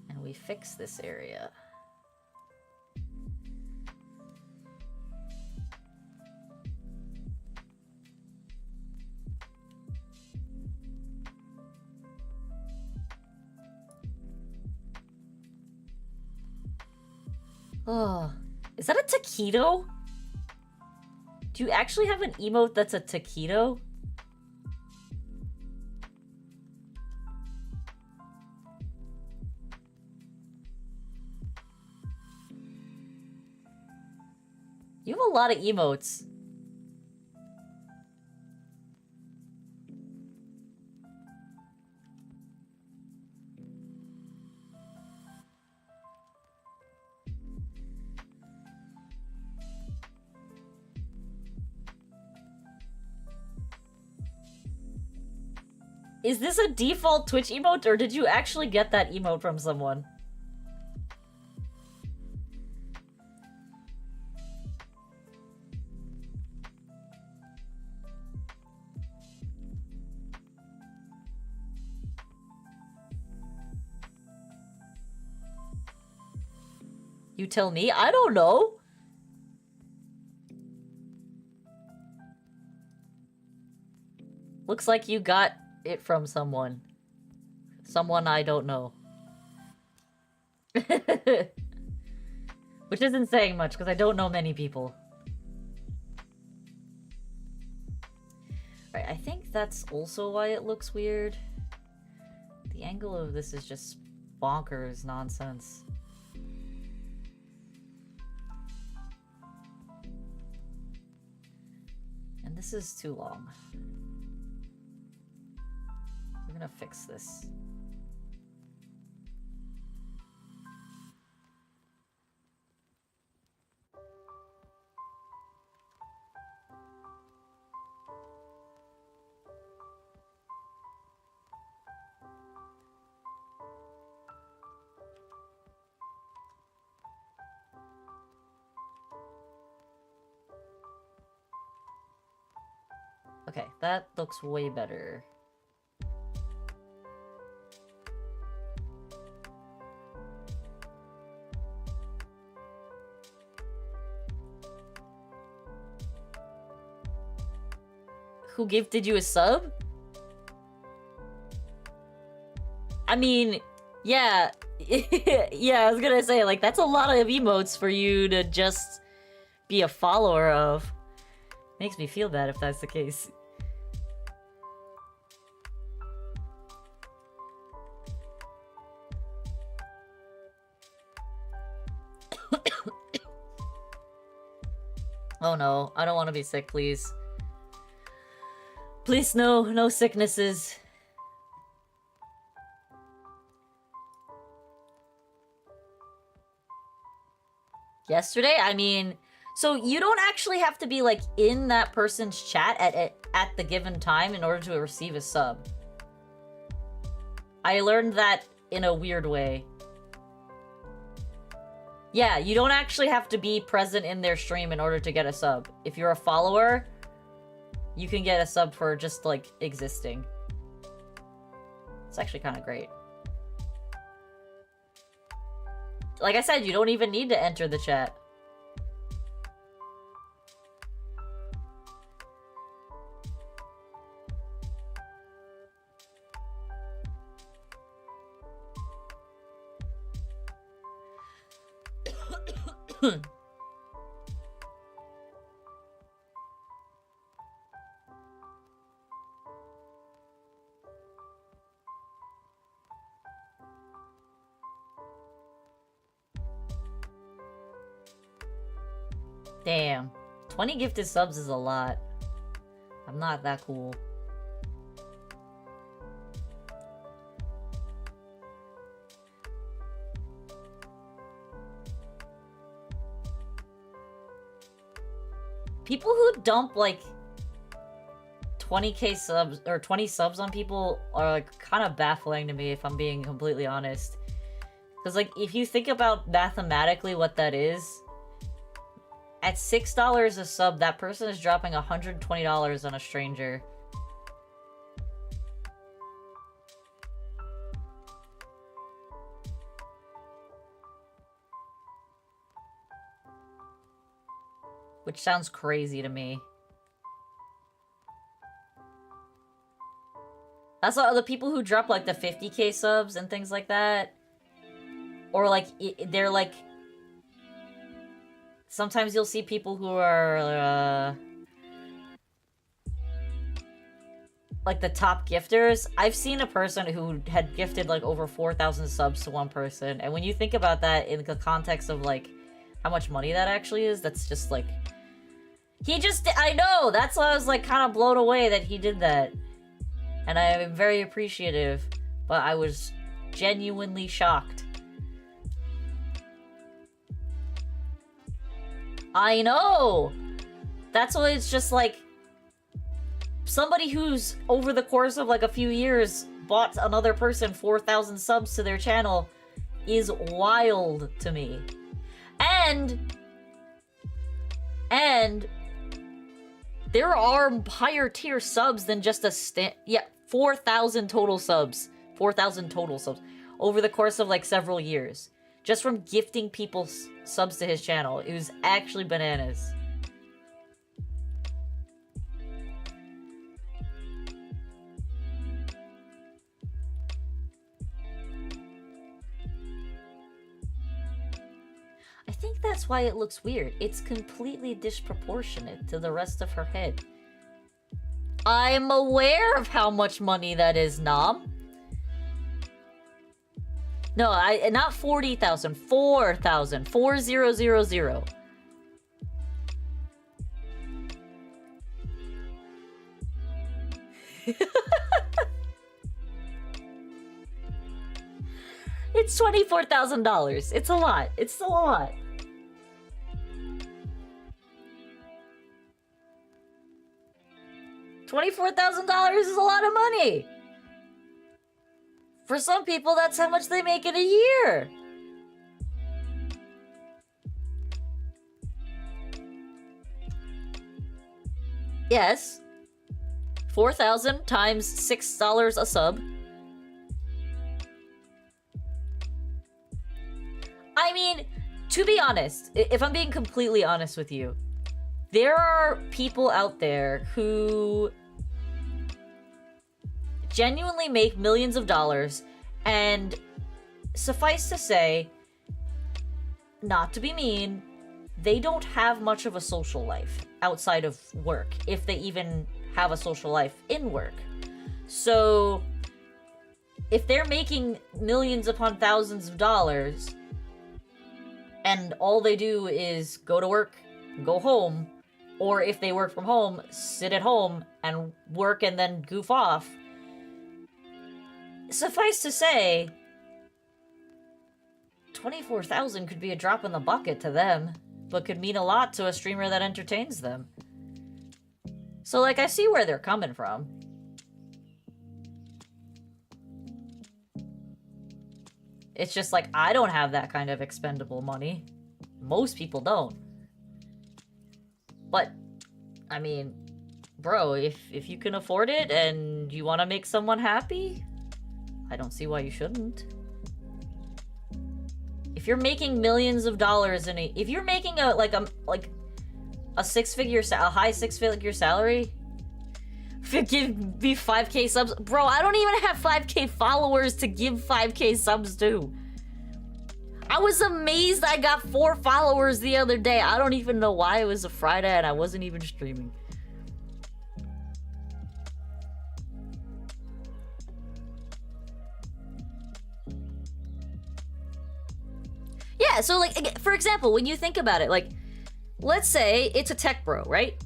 And we fix this area. Oh, is that a taquito? Do you actually have an emote that's a taquito? You have a lot of emotes. Is this a default Twitch emote, or did you actually get that emote from someone? You tell me? I don't know. Looks like you got it from someone. Someone I don't know. Which isn't saying much, because I don't know many people. Right, I think that's also why it looks weird. The angle of this is just bonkers nonsense. And this is too long. We're gonna fix this. Okay, that looks way better. Who gifted you a sub? I mean, yeah. Yeah, I was gonna say, like, that's a lot of emotes for you to just be a follower of. Makes me feel bad if that's the case. Oh no, I don't want to be sick, please. Please, no sicknesses. Yesterday? I mean, so you don't actually have to be, like, in that person's chat at the given time in order to receive a sub. I learned that in a weird way. Yeah, you don't actually have to be present in their stream in order to get a sub. If you're a follower, you can get a sub for just, like, existing. It's actually kind of great. Like I said, you don't even need to enter the chat. Damn. 20 gifted subs is a lot. I'm not that cool. People who dump, like, 20k subs, or 20 subs on people are, like, kind of baffling to me, if I'm being completely honest. Because, like, if you think about mathematically what that is, at $6 a sub, that person is dropping $120 on a stranger. Which sounds crazy to me. That's what the people who drop, like, the 50k subs and things like that. Or, like, they're, like, sometimes you'll see people who are, like the top gifters. I've seen a person who had gifted like over 4,000 subs to one person, and when you think about that in the context of like how much money that actually is, that's just like, I know, that's why I was like kind of blown away that he did that. And I am very appreciative, but I was genuinely shocked. I know! That's why it's just like, somebody who's, over the course of like a few years, bought another person 4,000 subs to their channel is wild to me. And there are higher tier subs than just a 4,000 total subs. 4,000 total subs. Over the course of like several years. Just from gifting people subs to his channel. It was actually bananas. I think that's why it looks weird. It's completely disproportionate to the rest of her head. I'm aware of how much money that is, Nom. No, not 40,000, 4,000, 4,000. It's $24,000. It's a lot. It's still a lot. $24,000 is a lot of money. For some people, that's how much they make in a year. Yes. 4,000 times $6 a sub. I mean, to be honest, if I'm being completely honest with you, there are people out there who genuinely make millions of dollars, and suffice to say, not to be mean, they don't have much of a social life outside of work, if they even have a social life in work. So, if they're making millions upon thousands of dollars, and all they do is go to work, go home, or if they work from home, sit at home and work and then goof off, suffice to say, 24,000 could be a drop in the bucket to them, but could mean a lot to a streamer that entertains them. So, like, I see where they're coming from. It's just like, I don't have that kind of expendable money. Most people don't. But, I mean, bro, if you can afford it and you want to make someone happy, I don't see why you shouldn't. If you're making millions of dollars if you're making a high six-figure salary, give me 5K subs, bro. I don't even have 5K followers to give 5K subs to. I was amazed I got 4 followers the other day. I don't even know why. It was a Friday and I wasn't even streaming. Yeah, so like, for example, when you think about it, like, let's say it's a tech bro, right?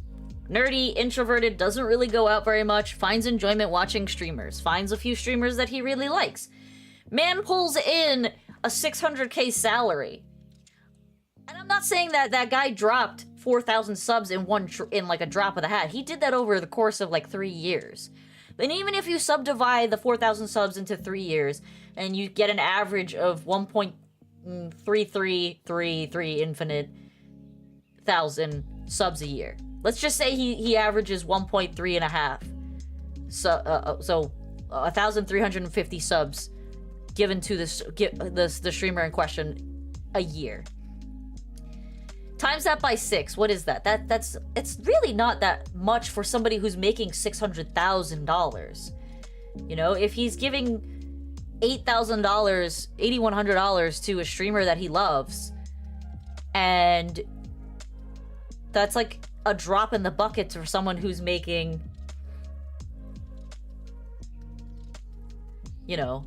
Nerdy, introverted, doesn't really go out very much, finds enjoyment watching streamers, finds a few streamers that he really likes. Man pulls in a 600K salary. And I'm not saying that that guy dropped 4,000 subs in like a drop of the hat. He did that over the course of like 3 years. Then even if you subdivide the 4,000 subs into 3 years and you get an average of 1.3333 infinite thousand subs a year. Let's just say he averages 1.3 and a half. So 1,350 subs given to the streamer in question a year. Times that by 6. What is that? It's really not that much for somebody who's making $600,000. You know, if he's giving $8,000, $8,100 to a streamer that he loves, and That's like a drop in the bucket for someone who's making, you know,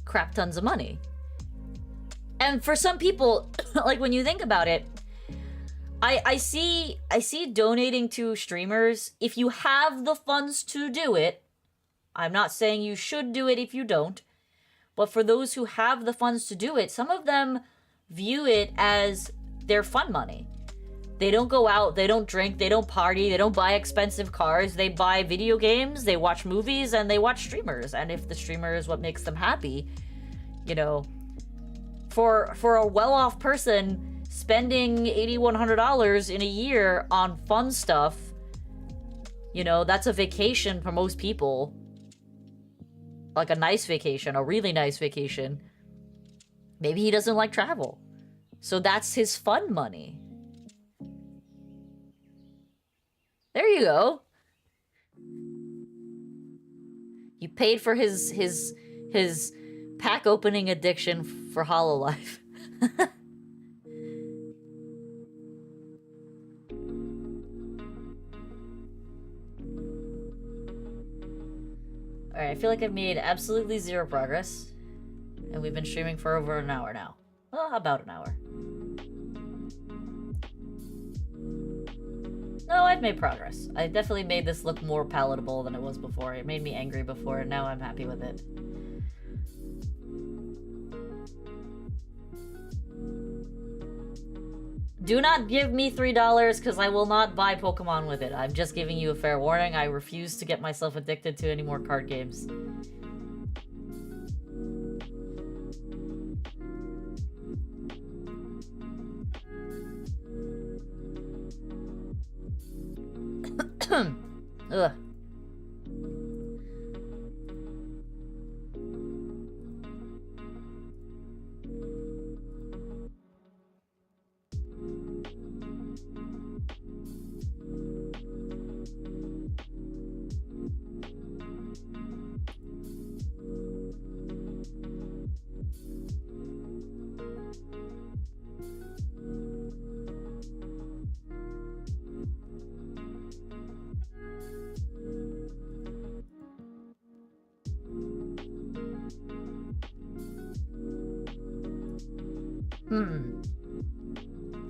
crap tons of money. And for some people, like when you think about it, I see donating to streamers, if you have the funds to do it. I'm not saying you should do it if you don't, but for those who have the funds to do it, some of them view it as their fun money. They don't go out, they don't drink, they don't party, they don't buy expensive cars, they buy video games, they watch movies, and they watch streamers. And if the streamer is what makes them happy, you know, for a well-off person, spending $8,100 in a year on fun stuff, you know, that's a vacation for most people. Like a nice vacation, a really nice vacation. Maybe he doesn't like travel. So that's his fun money. There you go. You paid for his pack opening addiction for Hololive. Alright, I feel like I've made absolutely zero progress. And we've been streaming for over an hour now. Well, about an hour. No, I've made progress. I definitely made this look more palatable than it was before. It made me angry before, and now I'm happy with it. Do not give me $3 because I will not buy Pokemon with it. I'm just giving you a fair warning. I refuse to get myself addicted to any more card games. Ugh.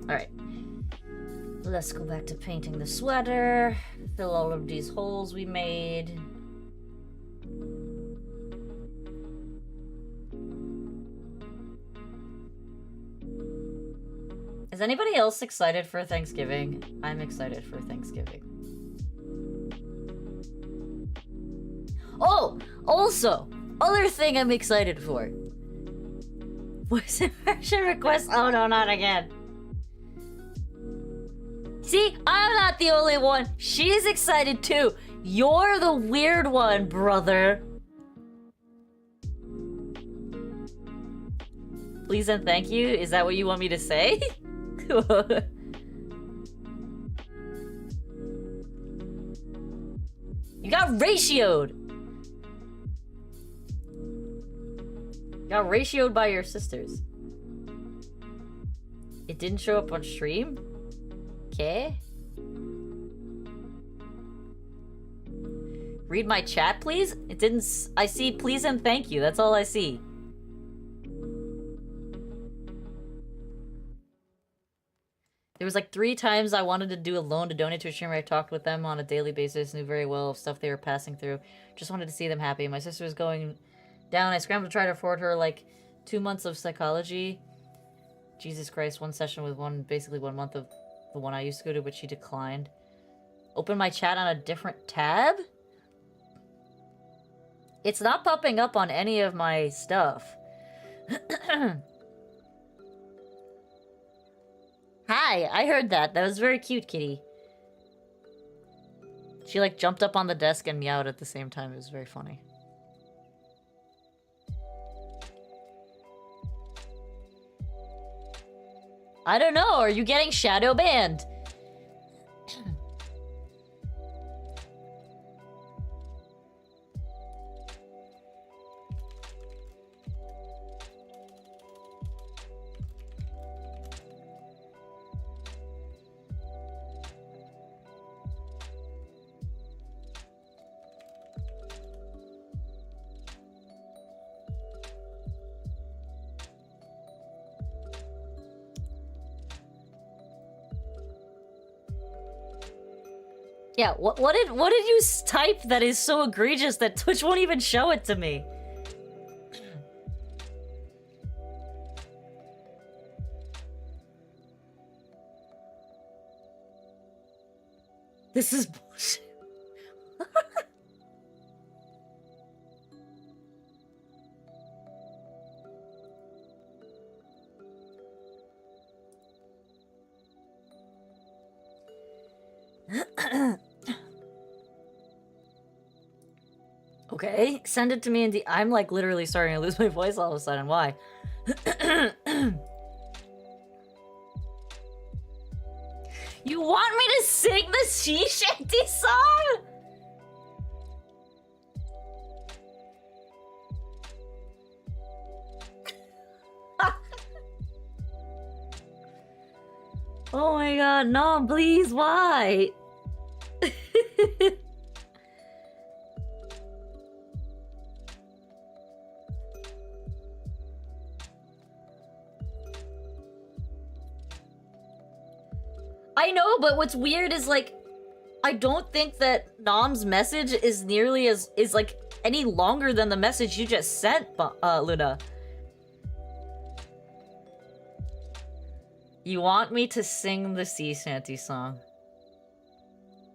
Alright. Let's go back to painting the sweater. Fill all of these holes we made. Is anybody else excited for Thanksgiving? I'm excited for Thanksgiving. Oh! Also! Other thing I'm excited for. Voice impression request? Oh no, not again. See, I'm not the only one. She's excited too. You're the weird one, brother. Please and thank you? Is that what you want me to say? You got ratioed. Got ratioed by your sisters. It didn't show up on stream? Okay. Read my chat, please? It didn't... I see please and thank you. That's all I see. There was like 3 times I wanted to do a loan to donate to a streamer. I talked with them on a daily basis, knew very well of stuff they were passing through. Just wanted to see them happy. My sister was going down. I scrambled to try to afford her like 2 months of psychology. Jesus Christ, 1 session with basically 1 month of the one I used to go to, but she declined. Open my chat on a different tab? It's not popping up on any of my stuff. Hi, I heard that. That was very cute, kitty. She like jumped up on the desk and meowed at the same time. It was very funny. I don't know, are you getting shadow banned? Yeah, what did you type that is so egregious that Twitch won't even show it to me? This is bullshit. Okay, send it to me in the. I'm like literally starting to lose my voice all of a sudden. Why? You want me to sing the sea shanty song? Oh my god, no, please, why? I know, but what's weird is like, I don't think that Nom's message is nearly as is like any longer than the message you just sent, Luna. You want me to sing the sea shanty song?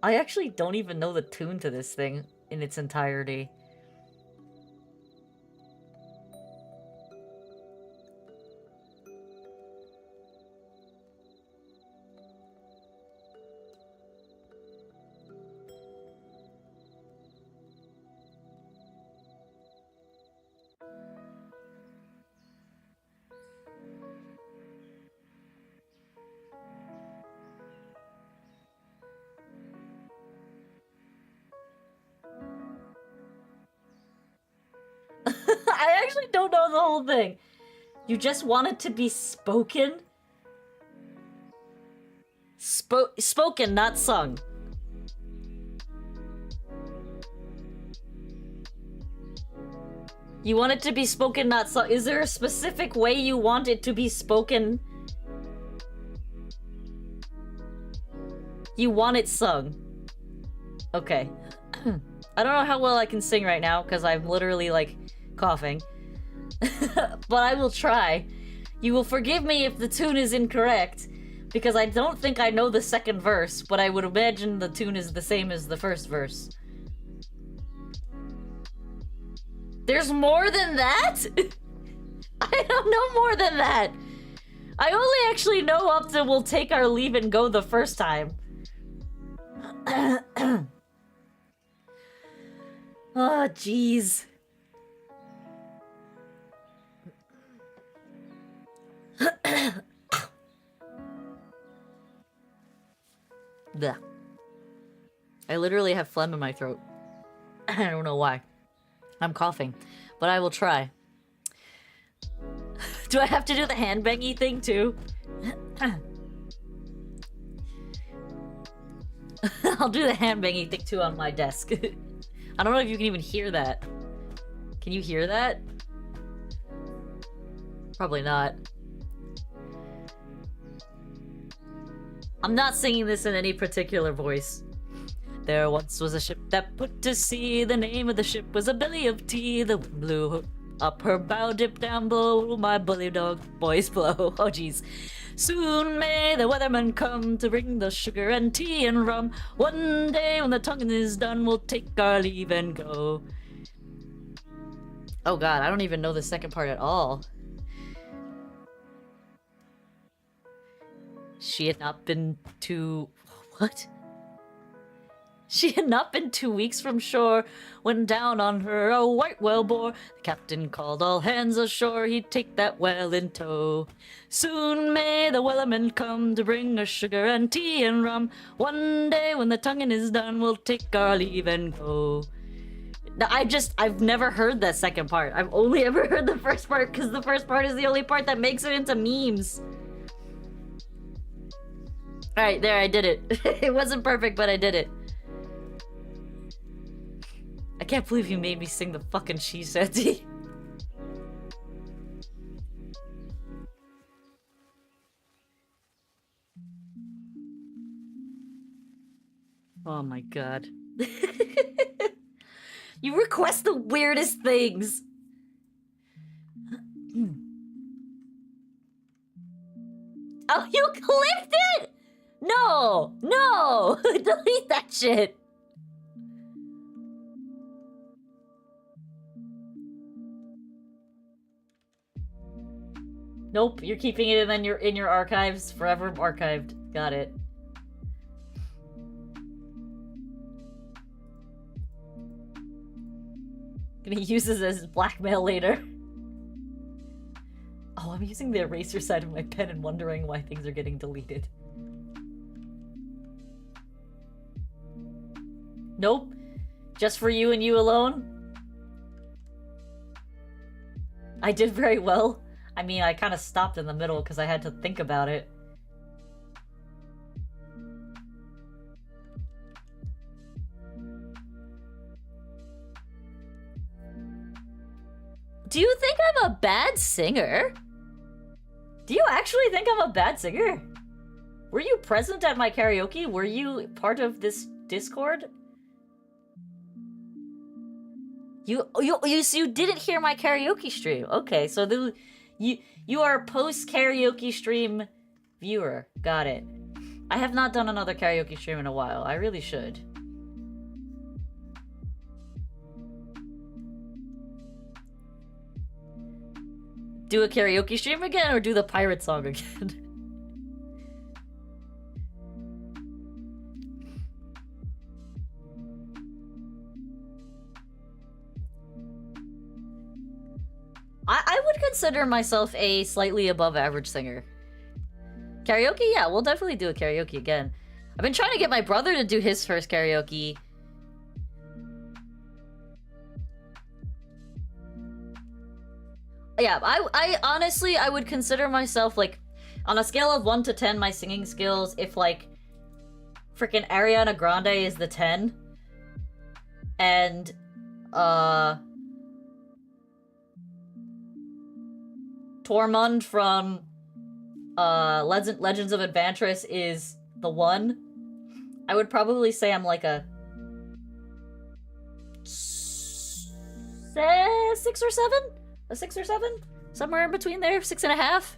I actually don't even know the tune to this thing in its entirety. I actually don't know the whole thing. You just want it to be spoken? Spoken, not sung. You want it to be spoken, not sung. Is there a specific way you want it to be spoken? You want it sung. Okay. I don't know how well I can sing right now, because I'm literally, like, coughing. But I will try. You will forgive me if the tune is incorrect, because I don't think I know the second verse, but I would imagine the tune is the same as the first verse. There's more than that? I don't know more than that. I only actually know up to "We'll Take Our Leave and Go" the first time. Oh, jeez. Blech. I literally have phlegm in my throat. I don't know why. I'm coughing, but I will try. Do I have to do the handbangy thing too? I'll do the handbangy thing too on my desk. I don't know if you can even hear that. Can you hear that? Probably not. I'm not singing this in any particular voice. There once was a ship that put to sea. The name of the ship was a Billy of Tea. The wind blew up her bow, dip down below. My bully dog boys blow. Oh jeez. Soon may the weatherman come to bring the sugar and tea and rum. One day when the tonguing is done, we'll take our leave and go. Oh god, I don't even know the second part at all. She had not been to... What? She had not been 2 weeks from shore when down on her a white whale bore. The captain called all hands ashore, he'd take that whale in tow. Soon may the wellerman come to bring us sugar and tea and rum. One day when the tonguing is done, we'll take our leave and go. Now, I've never heard that second part. I've only ever heard the first part because the first part is the only part that makes it into memes. Alright, there, I did it. It wasn't perfect, but I did it. I can't believe you made me sing the fucking she shanty. Oh my god. You request the weirdest things. Oh, you clipped it? No! No! Delete that shit. Nope, you're keeping it in your archives, forever archived. Got it. Gonna use this as blackmail later. Oh, I'm using the eraser side of my pen and wondering why things are getting deleted. Nope. Just for you and you alone? I did very well. I mean, I kind of stopped in the middle because I had to think about it. Do you think I'm a bad singer? Do you actually think I'm a bad singer? Were you present at my karaoke? Were you part of this Discord? You didn't hear my karaoke stream. Okay, so you are a post karaoke stream viewer. Got it. I have not done another karaoke stream in a while. I really should. Do a karaoke stream again or do the pirate song again? I would consider myself a slightly above average singer. Karaoke? Yeah, we'll definitely do a karaoke again. I've been trying to get my brother to do his first karaoke. Yeah, I honestly, I would consider myself, like, on a scale of 1 to 10, my singing skills, if, like, freaking Ariana Grande is the 10, and, Tormund from, Legends of Advantris is the 1, I would probably say I'm, like, a 6 or 7? A 6 or 7? Somewhere in between there, 6.5?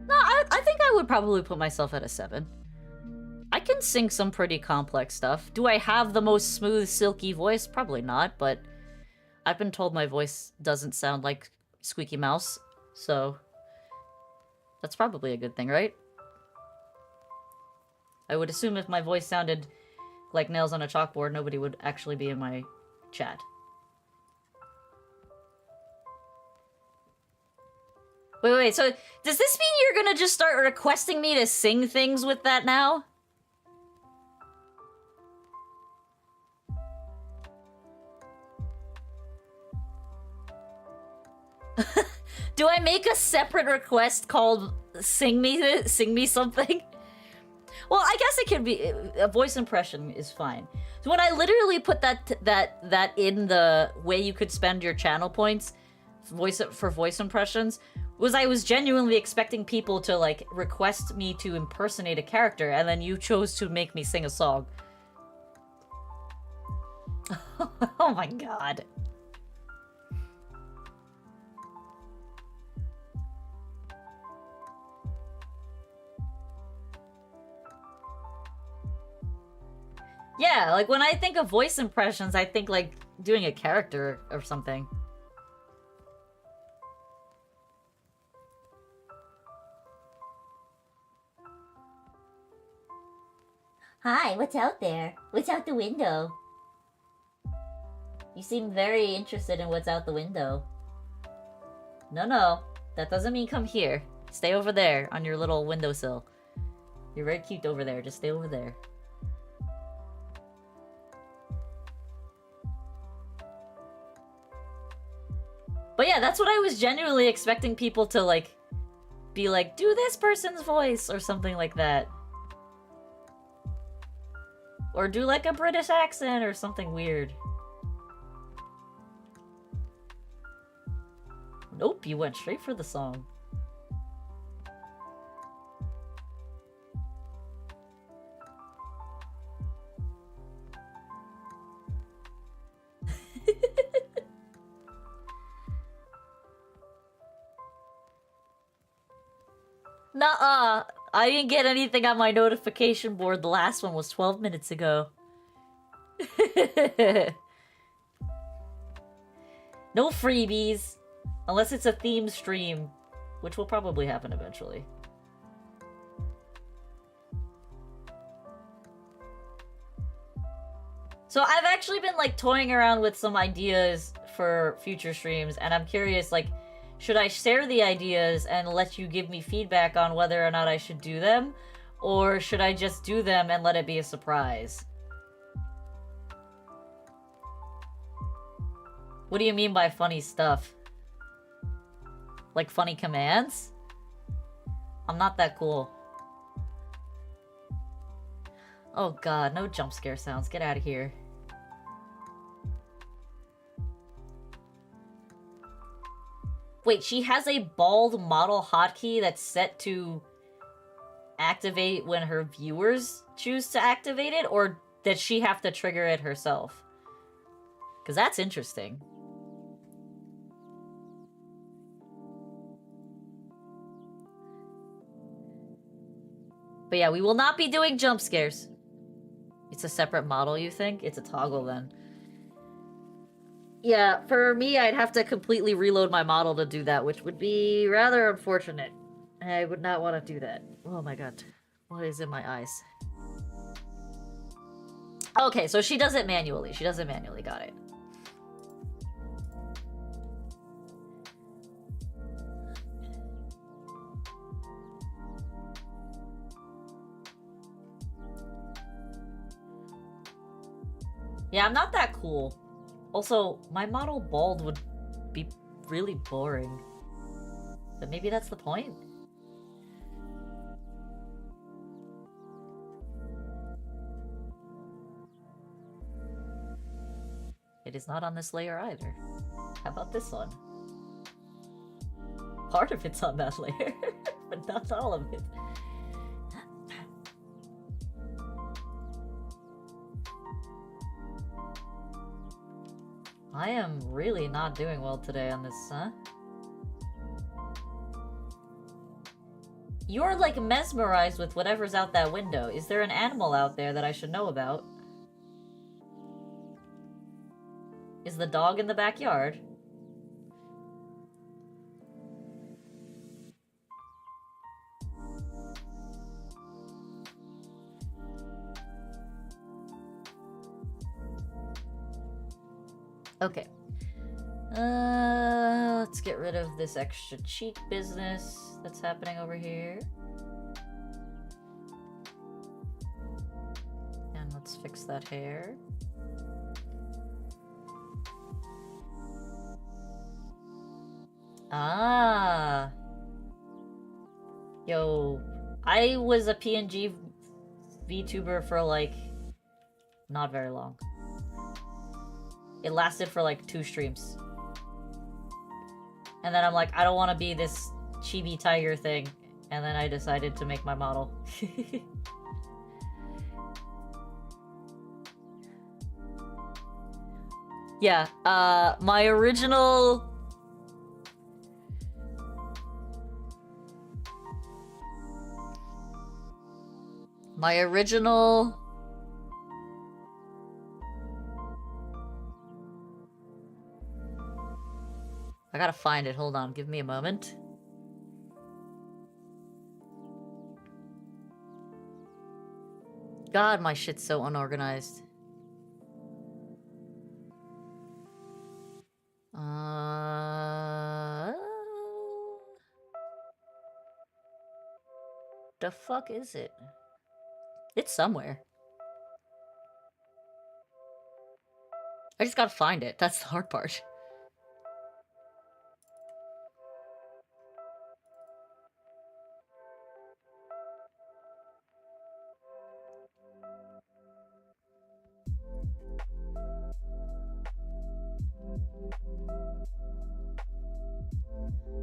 No, I think I would probably put myself at a 7. I can sing some pretty complex stuff. Do I have the most smooth, silky voice? Probably not, but I've been told my voice doesn't sound like Squeaky Mouse, so that's probably a good thing, right? I would assume if my voice sounded like nails on a chalkboard, nobody would actually be in my chat. Wait, so does this mean you're gonna just start requesting me to sing things with that now? Do I make a separate request called sing me something? Well, I guess it can be a voice impression is fine. So when I literally put that in the way you could spend your channel points, for voice impressions, was I was genuinely expecting people to like request me to impersonate a character, and then you chose to make me sing a song. Oh my god. Yeah, like when I think of voice impressions, I think like doing a character or something. Hi, what's out there? What's out the window? You seem very interested in what's out the window. No, that doesn't mean come here. Stay over there on your little windowsill. You're very cute over there, just stay over there. But yeah, that's what I was genuinely expecting people to, like, be like, do this person's voice, or something like that. Or do, like, a British accent, or something weird. Nope, you went straight for the song. Nuh-uh. I didn't get anything on my notification board. The last one was 12 minutes ago. No freebies. Unless it's a theme stream, which will probably happen eventually. So I've actually been like toying around with some ideas for future streams, and I'm curious, like, should I share the ideas and let you give me feedback on whether or not I should do them? Or should I just do them and let it be a surprise? What do you mean by funny stuff? Like funny commands? I'm not that cool. Oh god, no jump scare sounds. Get out of here. Wait, she has a bald model hotkey that's set to activate when her viewers choose to activate it, or does she have to trigger it herself? Because that's interesting. But yeah, we will not be doing jump scares. It's a separate model, you think? It's a toggle then. Yeah, for me, I'd have to completely reload my model to do that, which would be rather unfortunate. I would not want to do that. Oh my god. What is in my eyes? Okay, so she does it manually. She does it manually. Got it. Yeah, I'm not that cool. Also, my model bald would be really boring. But maybe that's the point? It is not on this layer either. How about this one? Part of it's on that layer, but not all of it. I am really not doing well today on this, huh? You're like mesmerized with whatever's out that window. Is there an animal out there that I should know about? Is the dog in the backyard? Okay. Let's get rid of this extra cheek business that's happening over here. And let's fix that hair. Ah. Yo, I was a PNG VTuber for like not very long. It lasted for like 2 streams. And then I'm like, I don't want to be this chibi tiger thing. And then I decided to make my model. Yeah, my original... I gotta find it, hold on, give me a moment. God, my shit's so unorganized. The fuck is it? It's somewhere. I just gotta find it, that's the hard part.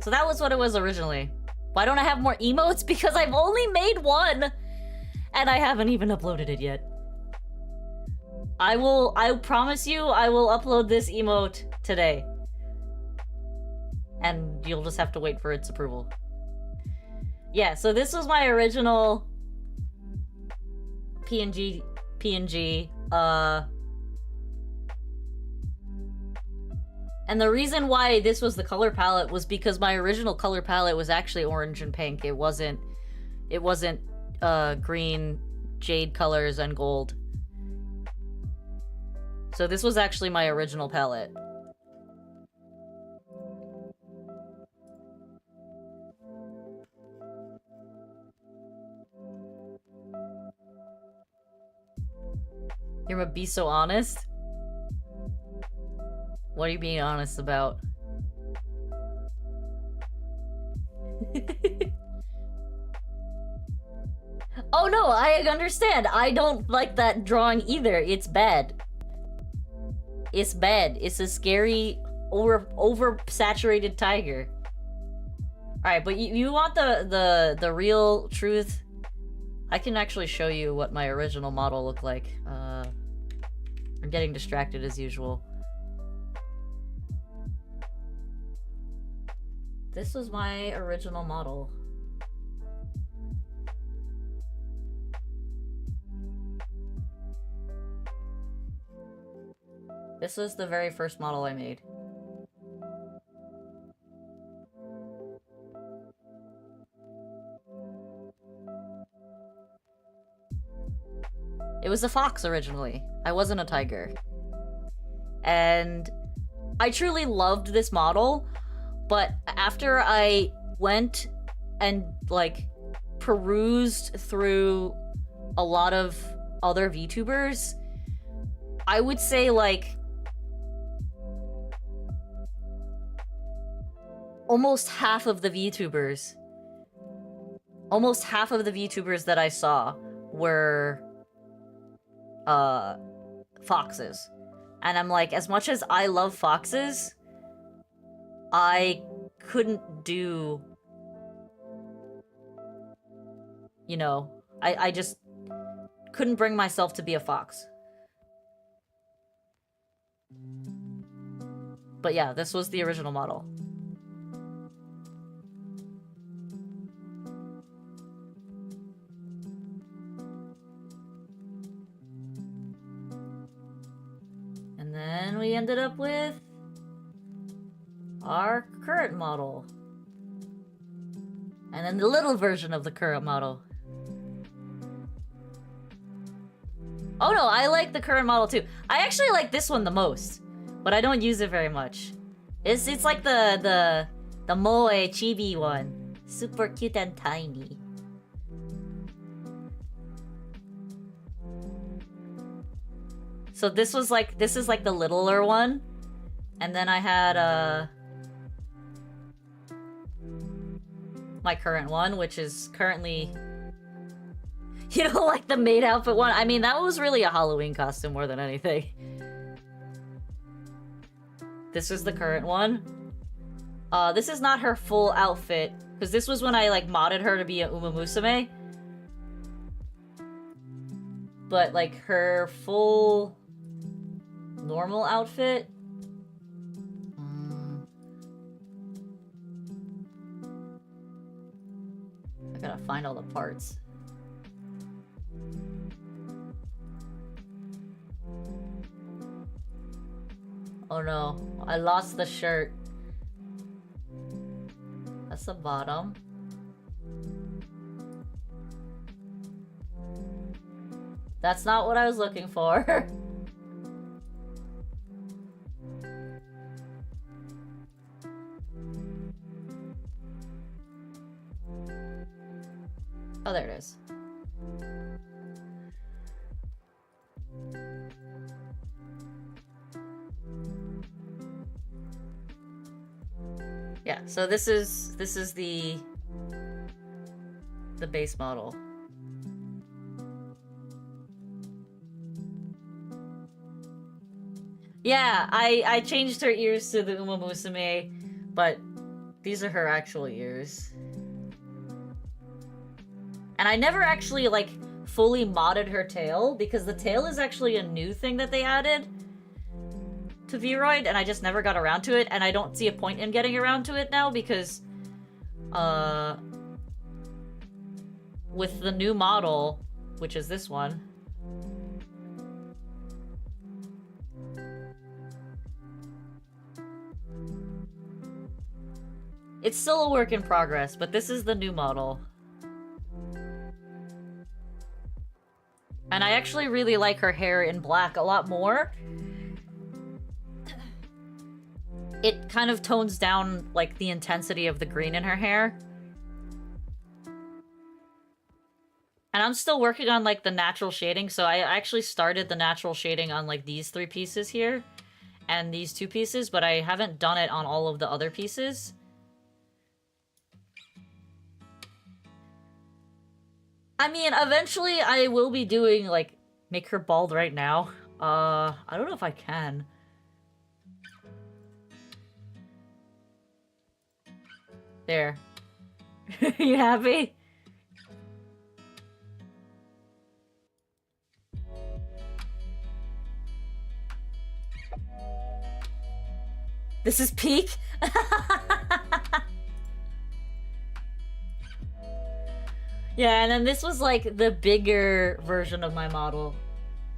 So that was what it was originally. Why don't I have more emotes? Because I've only made one! And I haven't even uploaded it yet. I promise you, I will upload this emote today. And you'll just have to wait for its approval. Yeah, so this was my original PNG, and the reason why this was the color palette was because my original color palette was actually orange and pink. It wasn't green, jade colors, and gold. So this was actually my original palette. You're gonna be so honest? What are you being honest about? Oh no, I understand. I don't like that drawing either. It's bad. It's bad. It's a scary, over-saturated tiger. Alright, but you want the real truth? I can actually show you what my original model looked like. I'm getting distracted as usual. This was my original model. This was the very first model I made. It was a fox originally. I wasn't a tiger. And I truly loved this model, but after I went and, like, perused through a lot of other VTubers, I would say, like, almost half of the VTubers that I saw were foxes. And I'm like, as much as I love foxes, I couldn't do, you know, I just couldn't bring myself to be a fox. But yeah, this was the original model. And then we ended up with our current model. And then the little version of the current model. Oh no, I like the current model too. I actually like this one the most, but I don't use it very much. It's like the Moe Chibi one. Super cute and tiny. So this is like the littler one. And then I had my current one, which is currently, you know, like the maid outfit one. I mean, that was really a Halloween costume more than anything. This is the current one. This is not her full outfit, because this was when I, like, modded her to be a Uma Musume. But, like, her full normal outfit. I gotta find all the parts. Oh no, I lost the shirt. That's the bottom. That's not what I was looking for. Oh, there it is. Yeah, so this is the base model. Yeah, I changed her ears to the Uma Musume, but These are her actual ears. And I never actually, like, fully modded her tail, because the tail is actually a new thing that they added to Vroid, and I just never got around to it, and I don't see a point in getting around to it now, because, with the new model, which is this one, it's still a work in progress, but this is the new model. And I actually really like her hair in black a lot more. It kind of tones down, like, the intensity of the green in her hair. And I'm still working on, like, the natural shading, so I actually started the natural shading on, like, these 3 pieces here. And these 2 pieces, but I haven't done it on all of the other pieces. I mean, eventually I will be doing, like, make her bald right now. I don't know if I can. There. You happy? This is peak? Yeah, and then this was, like, the bigger version of my model.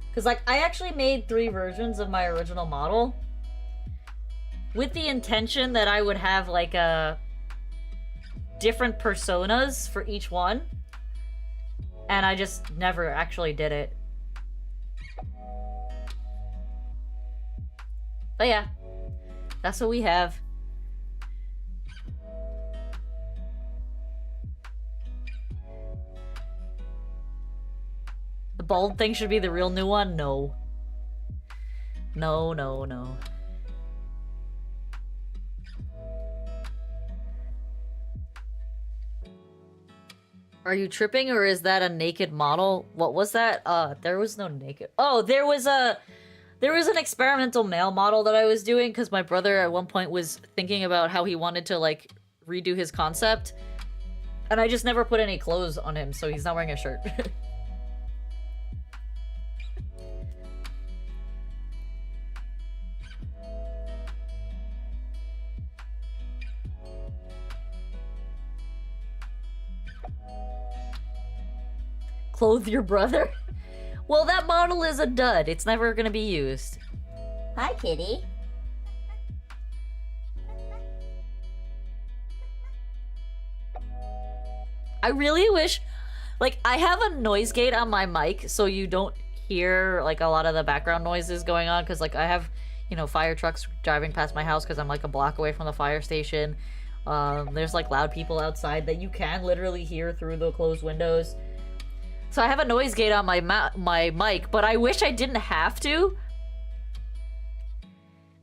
Because, like, I actually made 3 versions of my original model. With the intention that I would have, like, different personas for each one. And I just never actually did it. But yeah. That's what we have. The bald thing should be the real new one? No. No, no, no. Are you tripping, or is that a naked model? What was that? There was no naked. Oh, there was an experimental male model that I was doing because my brother at one point was thinking about how he wanted to, like, redo his concept. And I just never put any clothes on him, so he's not wearing a shirt. Clothe your brother? Well, that model is a dud. It's never gonna be used. Hi, kitty. I really wish... Like, I have a noise gate on my mic, so you don't hear, like, a lot of the background noises going on, because, like, I have, you know, fire trucks driving past my house because I'm, like, a block away from the fire station. There's, like, loud people outside that you can literally hear through the closed windows. So I have a noise gate on my mic, but I wish I didn't have to.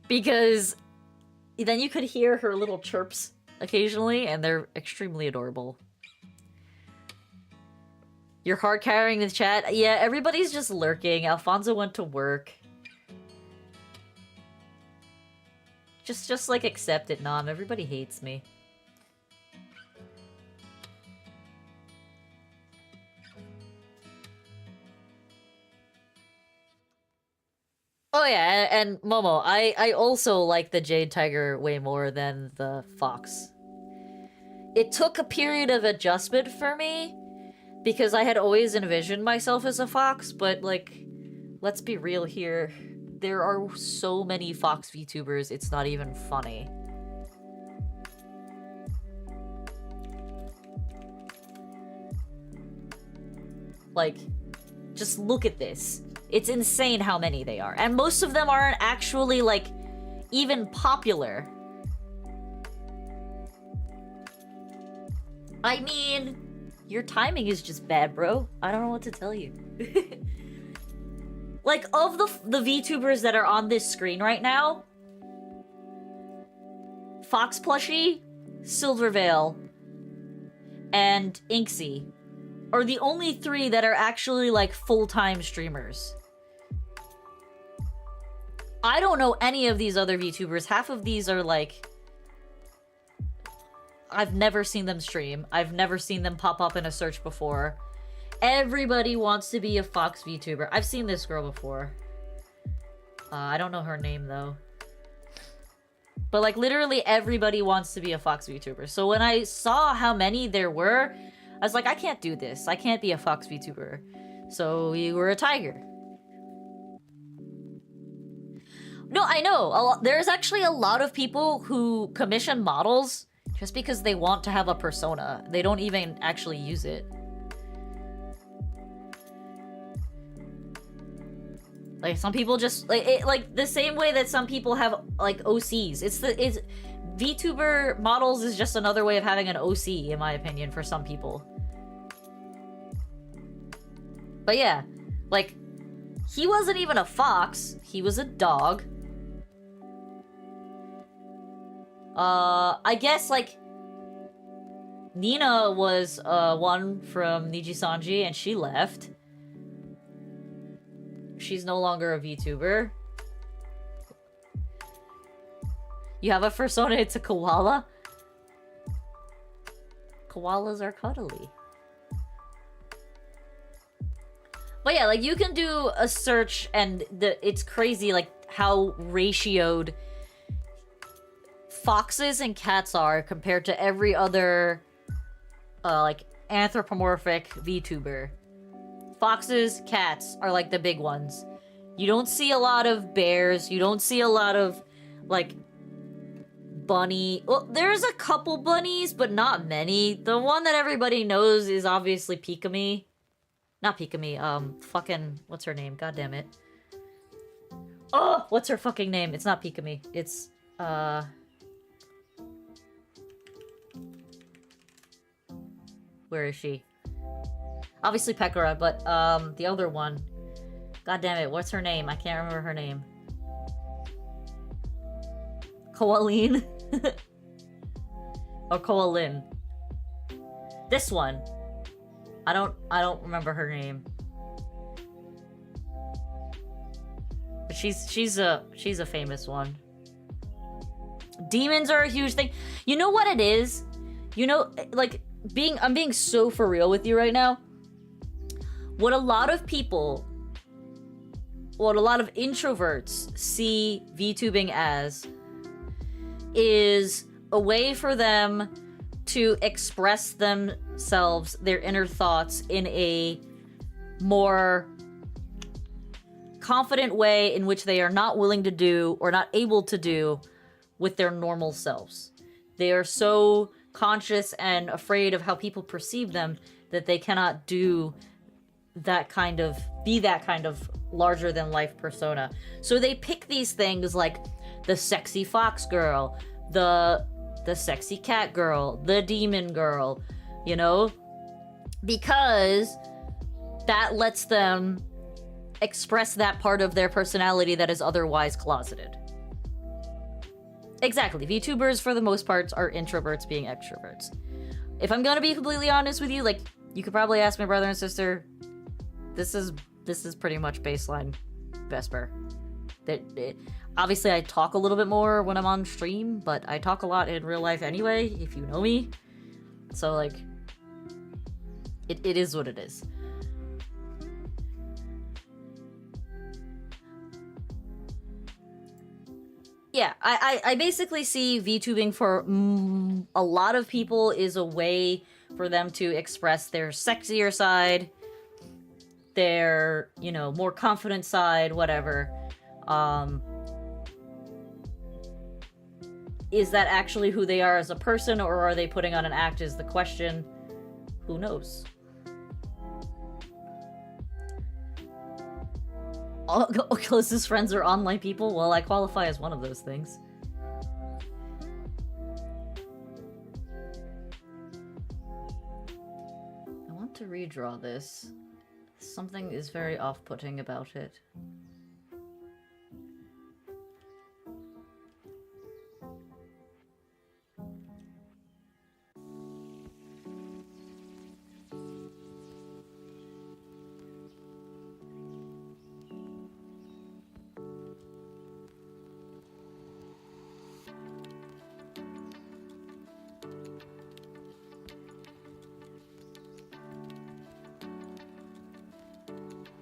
Because then you could hear her little chirps occasionally, and they're extremely adorable. You're hard carrying the chat? Yeah, everybody's just lurking. Alfonso went to work. Just like, accept it, Nom. Everybody hates me. Oh yeah, and Momo, I also like the Jade Tiger way more than the Fox. It took a period of adjustment for me, because I had always envisioned myself as a fox, but, like, let's be real here. There are so many fox VTubers, it's not even funny. Like, just look at this. It's insane how many they are. And most of them aren't actually, like, even popular. I mean, your timing is just bad, bro. I don't know what to tell you. Like, of the VTubers that are on this screen right now, Fox Plushie, Silverveil, and Inksy are the only 3 that are actually, like, full-time streamers. I don't know any of these other VTubers. Half of these are, like... I've never seen them stream. I've never seen them pop up in a search before. Everybody wants to be a Fox VTuber. I've seen this girl before. I don't know her name, though. But, like, literally everybody wants to be a Fox VTuber. So when I saw how many there were, I was like, I can't do this. I can't be a Fox VTuber. So we were a tiger. No, I know. There's actually a lot of people who commission models just because they want to have a persona. They don't even actually use it. Like, some people just like the same way that some people have like OCs. It's VTuber models is just another way of having an OC, in my opinion, for some people. But yeah, like, he wasn't even a fox. He was a dog. I guess, like, Nina was, one from Niji-sanji, and she left. She's no longer a VTuber. You have a persona, it's a koala? Koalas are cuddly. But yeah, like, you can do a search, and it's crazy, like, how ratioed foxes and cats are compared to every other, like, anthropomorphic VTuber. Foxes, cats are, like, the big ones. You don't see a lot of bears. You don't see a lot of, like, bunny. Well, there's a couple bunnies, but not many. The one that everybody knows is obviously Pikami. Not Pikami, fucking, what's her name? God damn it. Oh, what's her fucking name? It's not Pikami. It's, where is she? Obviously Pekora, but, the other one. God damn it, what's her name? I can't remember her name. Koaline? Or Koalin. This one. I don't remember her name. But she's a famous one. Demons are a huge thing. You know what it is? You know, like, I'm being so for real with you right now. What a lot of introverts see VTubing as is a way for them to express themselves, their inner thoughts, in a more confident way in which they are not willing to do or not able to do with their normal selves. They are so conscious and afraid of how people perceive them that they cannot be that kind of larger than life persona. So they pick these things like the sexy fox girl, the sexy cat girl, the demon girl, you know? Because that lets them express that part of their personality that is otherwise closeted. Exactly. VTubers, for the most part, are introverts being extroverts. If I'm gonna be completely honest with you, like, you could probably ask my brother and sister, this is pretty much baseline Vesper. Obviously, I talk a little bit more when I'm on stream, but I talk a lot in real life anyway, if you know me. So, like, it is what it is. Yeah, I basically see VTubing for a lot of people is a way for them to express their sexier side, their, you know, more confident side, whatever. Is that actually who they are as a person, or are they putting on an act is the question. Who knows? All closest friends are online people? Well, I qualify as one of those things. I want to redraw this. Something is very off-putting about it.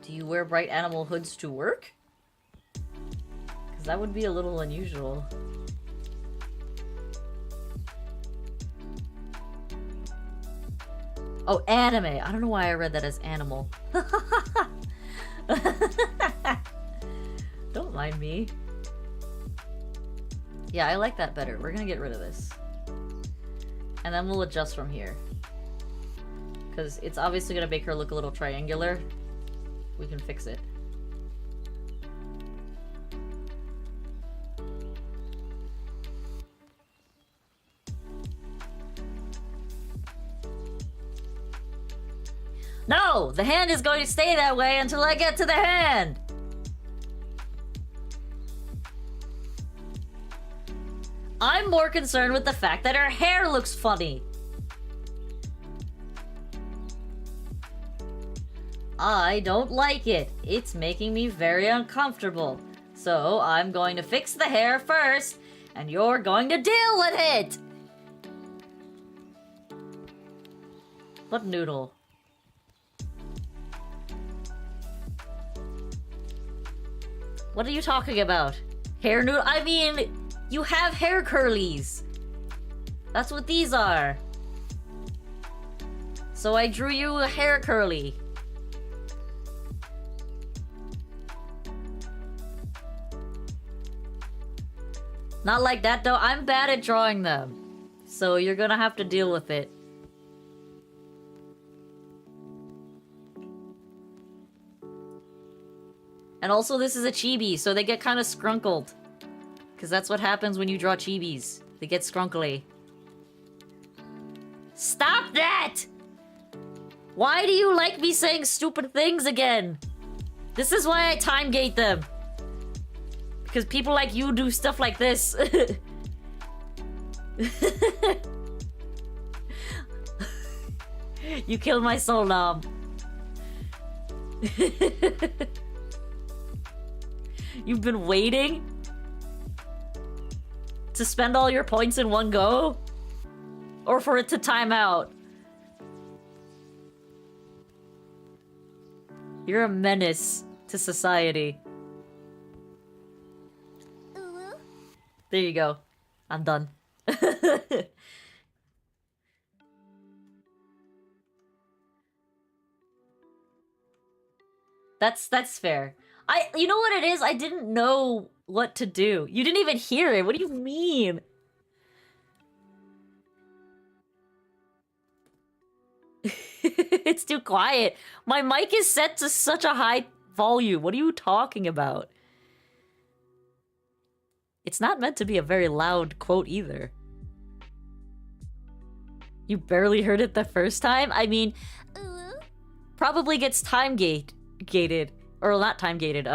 Do you wear bright animal hoods to work? Because that would be a little unusual. Oh, anime. I don't know why I read that as animal. Don't mind me. Yeah, I like that better. We're gonna get rid of this. And then we'll adjust from here. Because it's obviously gonna make her look a little triangular. We can fix it. No! The hand is going to stay that way until I get to the hand! I'm more concerned with the fact that her hair looks funny. I don't like it. It's making me very uncomfortable. So I'm going to fix the hair first, and you're going to deal with it! What noodle? What are you talking about? Hair noodle? I mean, you have hair curlies. That's what these are. So I drew you a hair curly. Not like that though. I'm bad at drawing them. So you're gonna have to deal with it. And also this is a chibi, so they get kind of scrunkled. Because that's what happens when you draw chibis. They get scrunkly. Stop that! Why do you like me saying stupid things again? This is why I time gate them. Because people like you do stuff like this. You killed my soul, Nom. You've been waiting to spend all your points in one go? Or for it to time out? You're a menace to society. There you go. I'm done. That's fair. You know what it is? I didn't know what to do. You didn't even hear it. What do you mean? It's too quiet. My mic is set to such a high volume. What are you talking about? It's not meant to be a very loud quote either. You barely heard it the first time? I mean, probably gets gated. Or not time gated,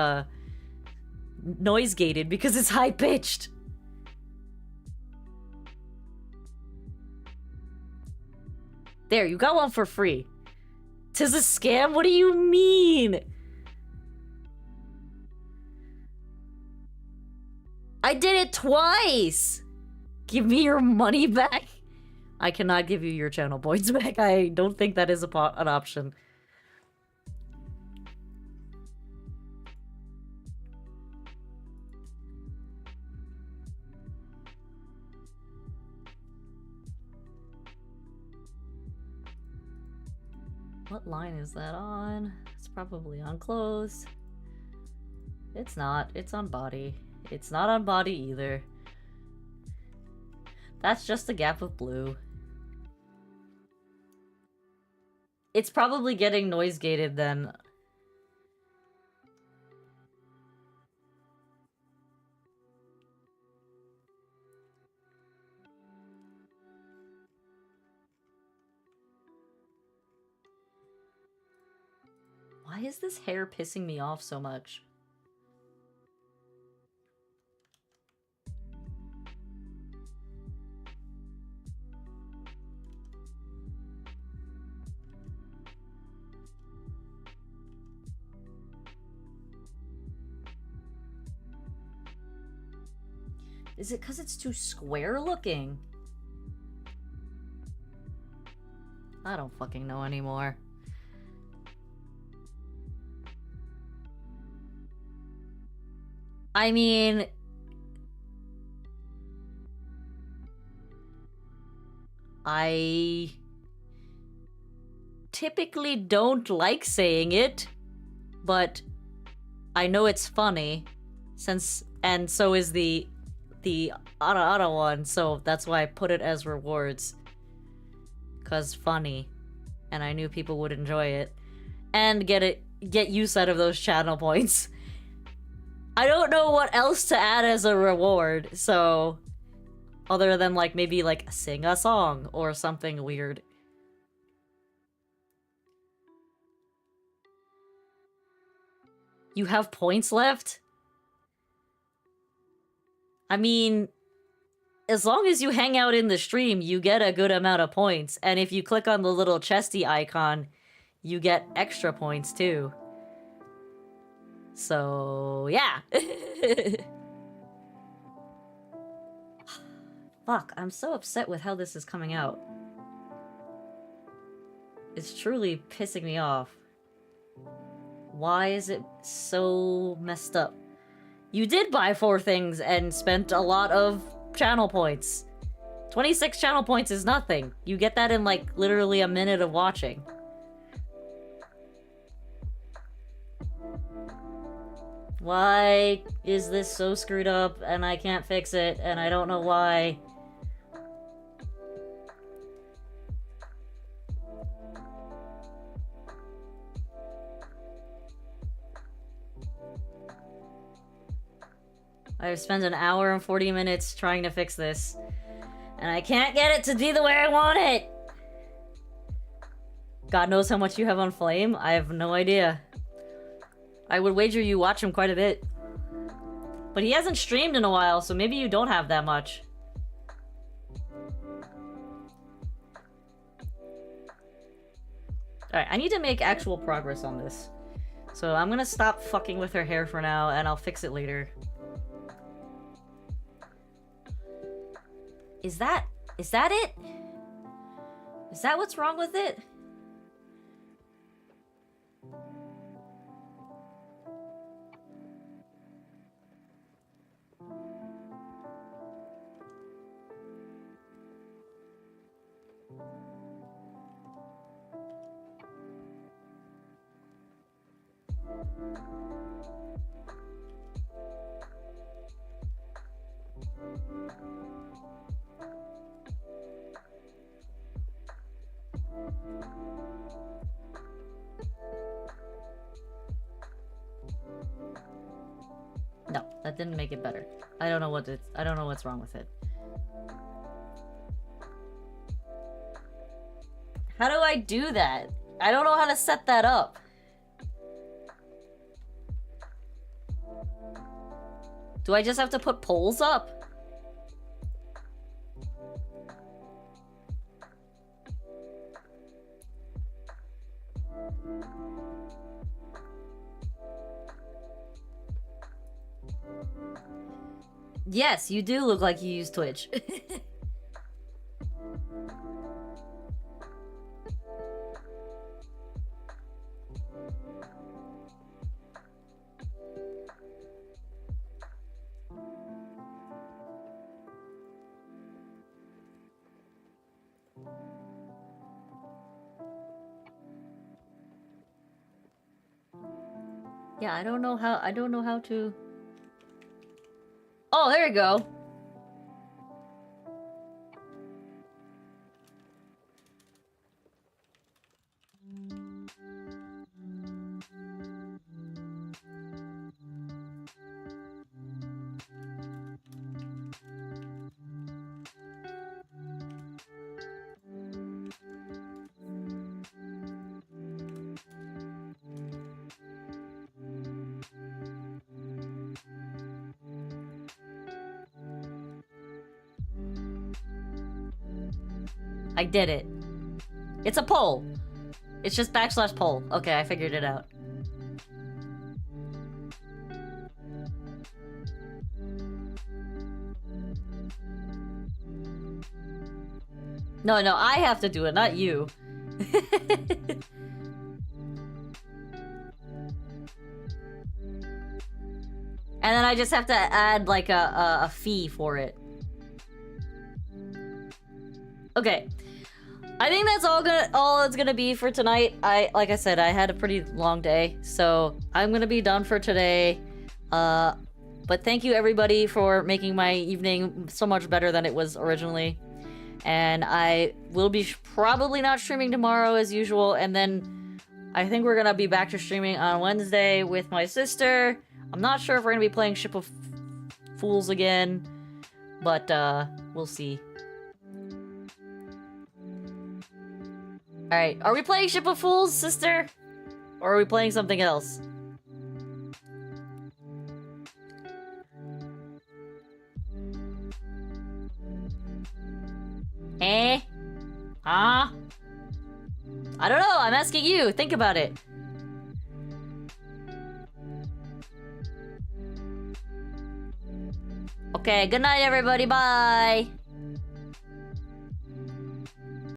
noise gated because it's high pitched. There, you got one for free. 'Tis a scam? What do you mean? I did it twice! Give me your money back? I cannot give you your channel points back. I don't think that is an option. What line is that on? It's probably on clothes. It's not. It's on body. It's not on body either. That's just a gap of blue. It's probably getting noise gated then. Why is this hair pissing me off so much? Is it because it's too square looking? I don't fucking know anymore. I mean... I... typically don't like saying it, but I know it's funny, and so is the Ara one, so that's why I put it as rewards. 'Cause funny. And I knew people would enjoy it. And get use out of those channel points. I don't know what else to add as a reward, so... other than, like, maybe, like, sing a song or something weird. You have points left? I mean... as long as you hang out in the stream, you get a good amount of points. And if you click on the little chesty icon, you get extra points too. So, yeah. Fuck, I'm so upset with how this is coming out. It's truly pissing me off. Why is it so messed up? You did buy 4 things and spent a lot of channel points. 26 channel points is nothing. You get that in, like, literally a minute of watching. Why is this so screwed up and I can't fix it and I don't know why? I've spent an hour and 40 minutes trying to fix this. And I can't get it to be the way I want it! God knows how much you have on Flame? I have no idea. I would wager you watch him quite a bit. But he hasn't streamed in a while, so maybe you don't have that much. Alright, I need to make actual progress on this. So I'm gonna stop fucking with her hair for now, and I'll fix it later. Is that it? Is that what's wrong with it? No, that didn't make it better. I don't know what's wrong with it. How do I do that? I don't know how to set that up. Do I just have to put polls up? Yes, you do look like you use Twitch. Yeah, I don't know how to... Oh, there you go. I did it. It's a poll. It's just / poll. Okay, I figured it out. No, I have to do it, not you. And then I just have to add like a fee for it. Okay. I think that's all it's gonna be for tonight. Like I said, I had a pretty long day, so I'm gonna be done for today. But thank you everybody for making my evening so much better than it was originally. And I will be probably not streaming tomorrow as usual, and then I think we're gonna be back to streaming on Wednesday with my sister. I'm not sure if we're gonna be playing Ship of Fools again, but we'll see. Alright, are we playing Ship of Fools, sister? Or are we playing something else? Eh? Huh? I don't know, I'm asking you, think about it. Okay, good night everybody, bye!